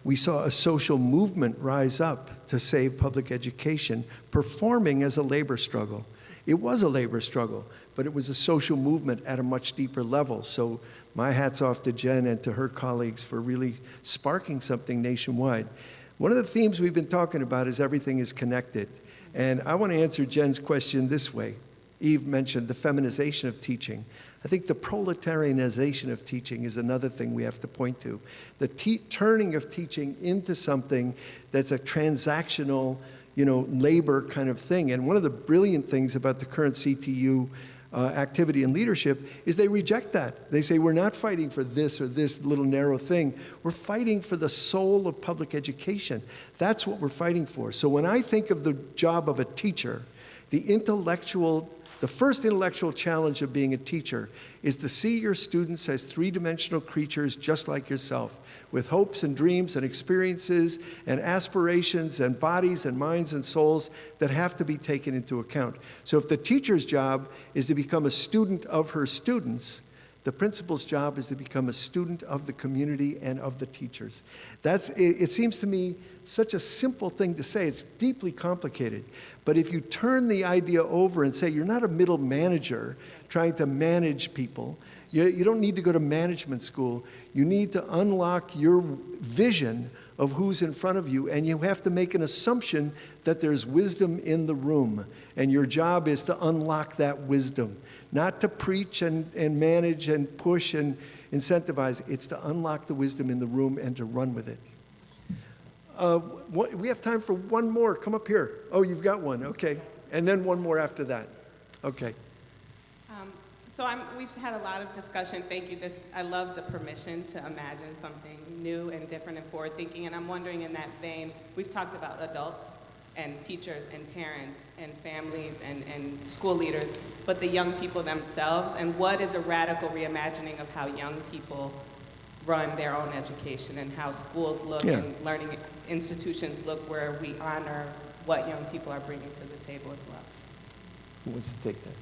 we saw a social movement rise up to save public education, performing as a labor struggle. It was a labor struggle, but it was a social movement at a much deeper level. So my hat's off to Jen and to her colleagues for really sparking something nationwide. One of the themes we've been talking about is everything is connected. And I want to answer Jen's question this way. Eve mentioned the feminization of teaching. I think the proletarianization of teaching is another thing we have to point to. The turning of teaching into something that's a transactional, labor kind of thing. And one of the brilliant things about the current CTU activity and leadership is they reject that. They say, we're not fighting for this or this little narrow thing. We're fighting for the soul of public education. That's what we're fighting for. So when I think of the job of a teacher, the first intellectual challenge of being a teacher is to see your students as three-dimensional creatures just like yourself, with hopes and dreams and experiences and aspirations and bodies and minds and souls that have to be taken into account. So if the teacher's job is to become a student of her students, the principal's job is to become a student of the community and of the teachers. It seems to me such a simple thing to say. It's deeply complicated. But if you turn the idea over and say you're not a middle manager trying to manage people, you don't need to go to management school. You need to unlock your vision of who's in front of you, and you have to make an assumption that there's wisdom in the room, and your job is to unlock that wisdom, not to preach and manage and push and incentivize. It's to unlock the wisdom in the room and to run with it. We have time for one more. Come up here. Oh, you've got one. Okay. And then one more after that. Okay. So we've had a lot of discussion. Thank you. I love the permission to imagine something new and different and forward-thinking. And I'm wondering, in that vein, we've talked about adults and teachers and parents and families and school leaders, but the young people themselves, and what is a radical reimagining of how young people run their own education and how schools look and learning institutions look, where we honor what young people are bringing to the table as well. Who wants to take that?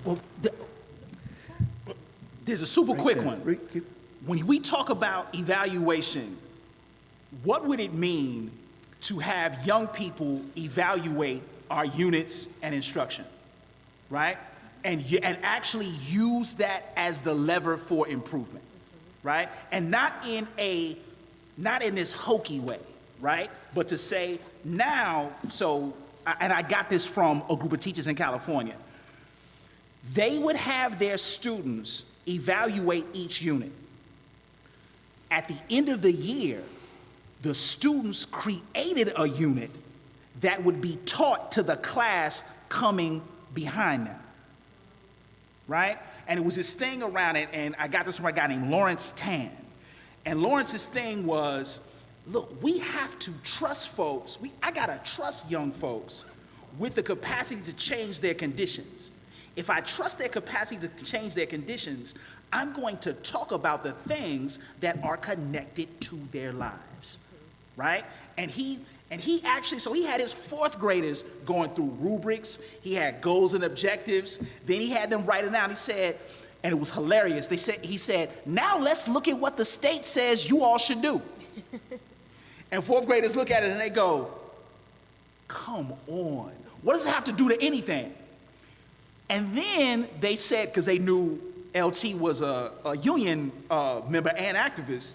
Well, there's a super quick one. When we talk about evaluation, what would it mean to have young people evaluate our units and instruction, right? And actually use that as the lever for improvement, right? And not in this hokey way, right? But to say now, and I got this from a group of teachers in California. They would have their students evaluate each unit. At the end of the year, the students created a unit that would be taught to the class coming behind them, right? And it was this thing around it, and I got this from a guy named Lawrence Tan. And Lawrence's thing was, look, we have to trust folks. I gotta trust young folks with the capacity to change their conditions. If I trust their capacity to change their conditions, I'm going to talk about the things that are connected to their lives, right? And he actually, so he had his fourth graders going through rubrics. He had goals and objectives. Then he had them write it down. He said, and it was hilarious. He said, now let's look at what the state says you all should do. And fourth graders look at it and they go, come on, what does it have to do to anything? And then they said, because they knew LT was a union member and activist,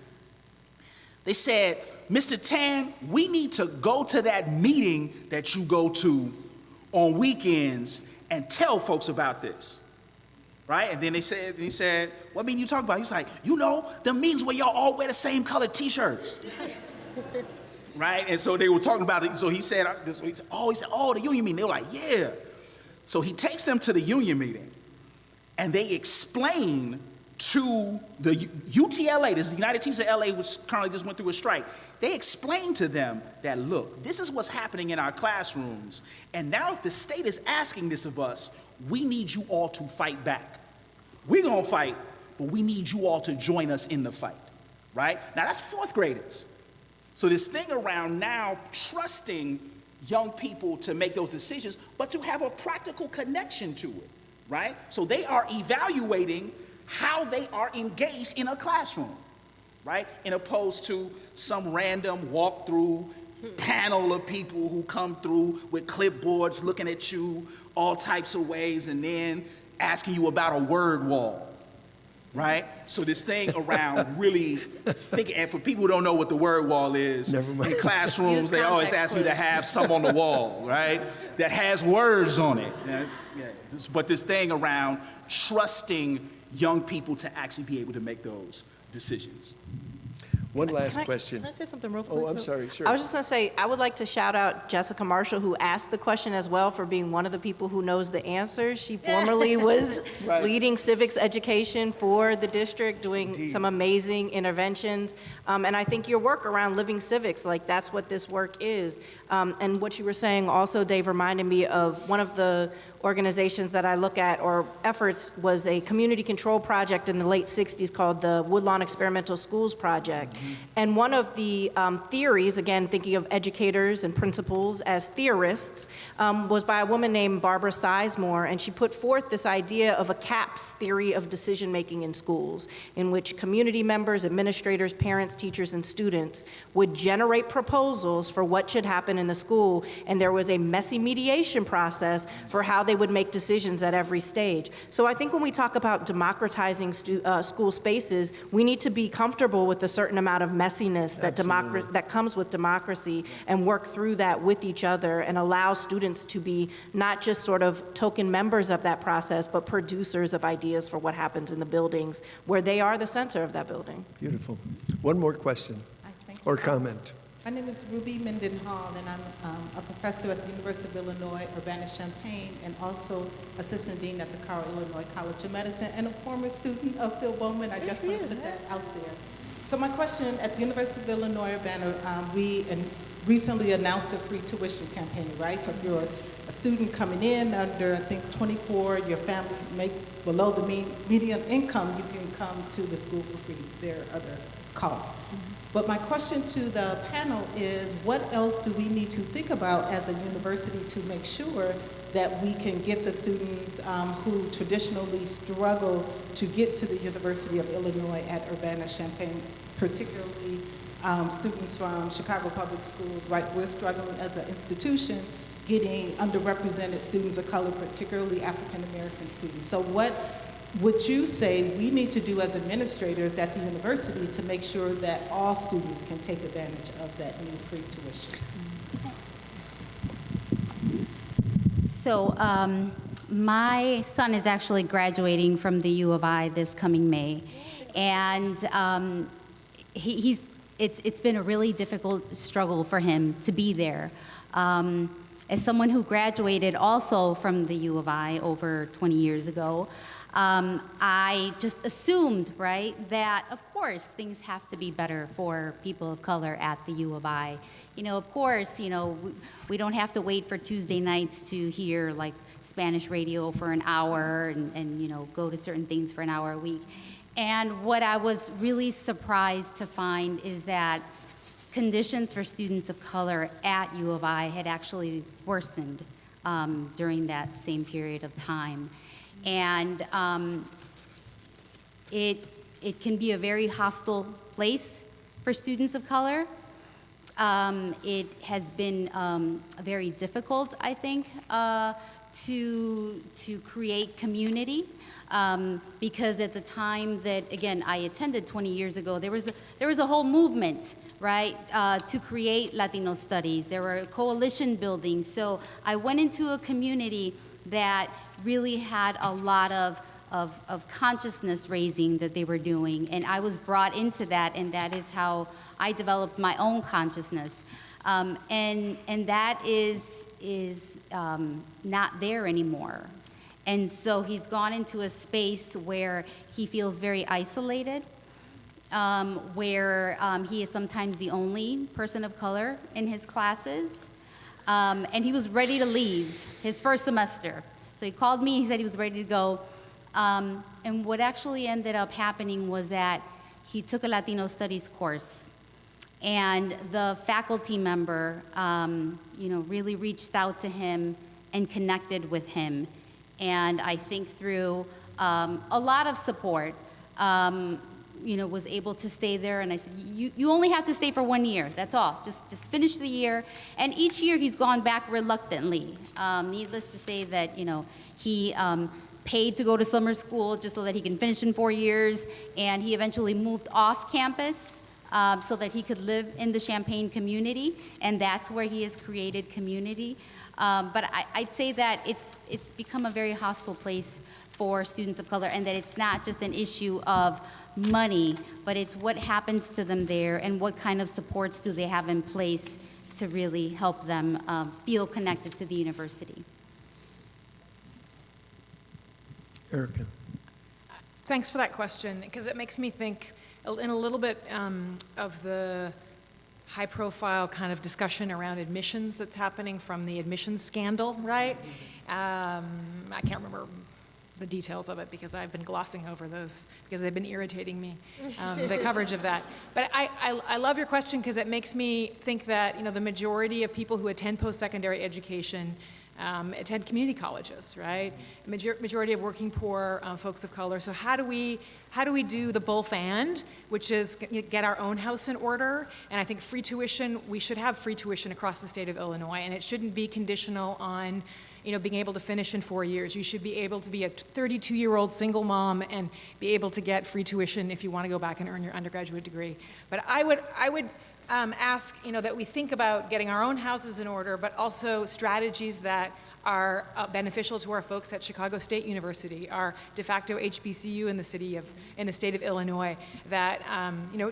they said, Mr. Tan, we need to go to that meeting that you go to on weekends and tell folks about this, right? And then he said, what meeting you talking about? He was like, you know, the meetings where y'all all wear the same colored t-shirts. Right? And so they were talking about it. So he said, oh, the union meeting. They were like, yeah. So he takes them to the union meeting, and they explain to the UTLA, this is the United Teachers of LA, which currently just went through a strike. They explained to them that, look, this is what's happening in our classrooms, and now if the state is asking this of us, we need you all to fight back. We're gonna fight, but we need you all to join us in the fight, right? Now that's fourth graders. So this thing around now trusting young people to make those decisions, but to have a practical connection to it, right? So they are evaluating how they are engaged in a classroom, right? In opposed to some random walkthrough panel of people who come through with clipboards looking at you all types of ways and then asking you about a word wall, right? So this thing around really thinking, and for people who don't know what the word wall is, in classrooms, they always ask you to have some on the wall, right? That has words on it. But this thing around trusting young people to actually be able to make those decisions. One last question. Can I say something real quick? Oh, I'm sorry, sure. I was just going to say, I would like to shout out Jessica Marshall, who asked the question as well, for being one of the people who knows the answer. She formerly was leading civics education for the district, doing some amazing interventions. And I think your work around living civics, like that's what this work is. And what you were saying also, Dave, reminded me of one of the organizations that I look at, or efforts, was a community control project in the late 60s called the Woodlawn Experimental Schools Project. And one of the theories, again, thinking of educators and principals as theorists, was by a woman named Barbara Sizemore, and she put forth this idea of a CAPS theory of decision-making in schools, in which community members, administrators, parents, teachers, and students would generate proposals for what should happen in the school, and there was a messy mediation process for how they would make decisions at every stage. So I think when we talk about democratizing school spaces, we need to be comfortable with a certain amount of messiness that comes with democracy, and work through that with each other and allow students to be not just sort of token members of that process, but producers of ideas for what happens in the buildings where they are the center of that building. Beautiful. One more question or comment. My name is Ruby Minden-Hall, and I'm a professor at the University of Illinois, Urbana-Champaign, and also assistant dean at the Carl Illinois College of Medicine, and a former student of Phil Bowman. I just want to put that out there. So my question, at the University of Illinois, Urbana, we recently announced a free tuition campaign, right? So if you're a student coming in under, I think, 24, your family makes below the median income, you can come to the school for free. There are other costs. But my question to the panel is, what else do we need to think about as a university to make sure that we can get the students who traditionally struggle to get to the University of Illinois at Urbana-Champaign, particularly students from Chicago Public Schools, right? We're struggling as an institution getting underrepresented students of color, particularly African-American students. So what would you say we need to do as administrators at the university to make sure that all students can take advantage of that new free tuition? So my son is actually graduating from the U of I this coming May, and it's been a really difficult struggle for him to be there. As someone who graduated also from the U of I over 20 years ago, I just assumed, right, that of course things have to be better for people of color at the U of I. You know, of course, you know, we don't have to wait for Tuesday nights to hear like Spanish radio for an hour and you know, go to certain things for an hour a week. And what I was really surprised to find is that conditions for students of color at U of I had actually worsened during that same period of time. And it can be a very hostile place for students of color. It has been very difficult, I think, to create community, because at the time that, again, I attended 20 years ago, there was a whole movement, right, to create Latino studies. There were coalition buildings. So I went into a community that really had a lot of consciousness raising that they were doing, and I was brought into that, and that is how I developed my own consciousness, and that is not there anymore. And so he's gone into a space where he feels very isolated, where he is sometimes the only person of color in his classes, and he was ready to leave his first semester. So he called me, he said he was ready to go, and what actually ended up happening was that he took a Latino studies course, and the faculty member, really reached out to him and connected with him. And I think through a lot of support, was able to stay there. And I said, you only have to stay for 1 year, that's all. Just finish the year. And each year he's gone back reluctantly. Needless to say that, he paid to go to summer school just so that he can finish in 4 years. And he eventually moved off campus so that he could live in the Champaign community. And that's where he has created community. But I'd say that it's become a very hostile place for students of color, and that it's not just an issue of money, but it's what happens to them there and what kind of supports do they have in place to really help them feel connected to the university. Erica. Thanks for that question, because it makes me think in a little bit of the high-profile kind of discussion around admissions that's happening from the admissions scandal, right? I can't remember the details of it because I've been glossing over those because they've been irritating me, the coverage of that. But I love your question because it makes me think that, the majority of people who attend post-secondary education attend community colleges, right? Majority of working poor folks of color. So how do we do the both and, which is get our own house in order? And I think free tuition, we should have free tuition across the state of Illinois, and it shouldn't be conditional on being able to finish in 4 years. You should be able to be a 32-year-old single mom and be able to get free tuition if you want to go back and earn your undergraduate degree. But I would ask, that we think about getting our own houses in order, but also strategies that are beneficial to our folks at Chicago State University, our de facto HBCU in the state of Illinois, that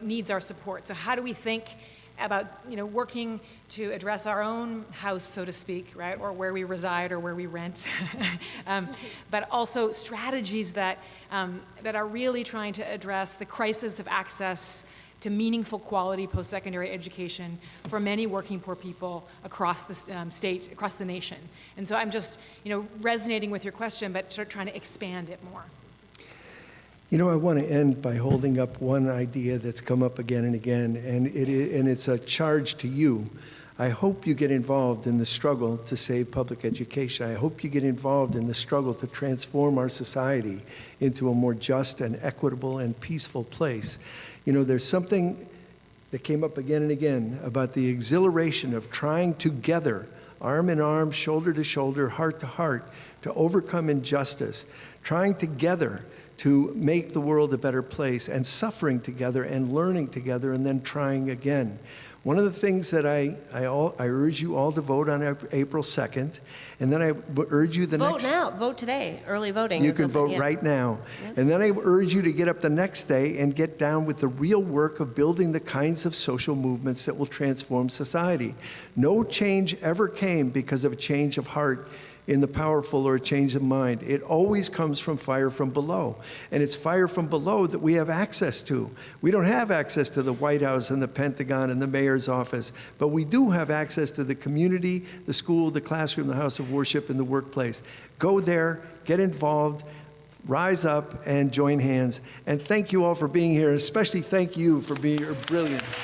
needs our support. So how do we think about working to address our own house, so to speak, right, or where we reside or where we rent, but also strategies that are really trying to address the crisis of access to meaningful quality post-secondary education for many working poor people across the state, across the nation. And so I'm just resonating with your question, but sort of trying to expand it more. I want to end by holding up one idea that's come up again and again, and it's a charge to you. I hope you get involved in the struggle to save public education. I hope you get involved in the struggle to transform our society into a more just and equitable and peaceful place. There's something that came up again and again about the exhilaration of trying together, arm in arm, shoulder to shoulder, heart to heart, to overcome injustice, trying together to make the world a better place, and suffering together and learning together and then trying again. One of the things that I urge you all to vote on April 2nd, and then I urge you Vote now, vote today, early voting. You can vote right now. And then I urge you to get up the next day and get down with the real work of building the kinds of social movements that will transform society. No change ever came because of a change of heart in the powerful or a change of mind. It always comes from fire from below. And it's fire from below that we have access to. We don't have access to the White House and the Pentagon and the mayor's office, but we do have access to the community, the school, the classroom, the house of worship, and the workplace. Go there, get involved, rise up, and join hands. And thank you all for being here, and especially thank you for being your brilliance.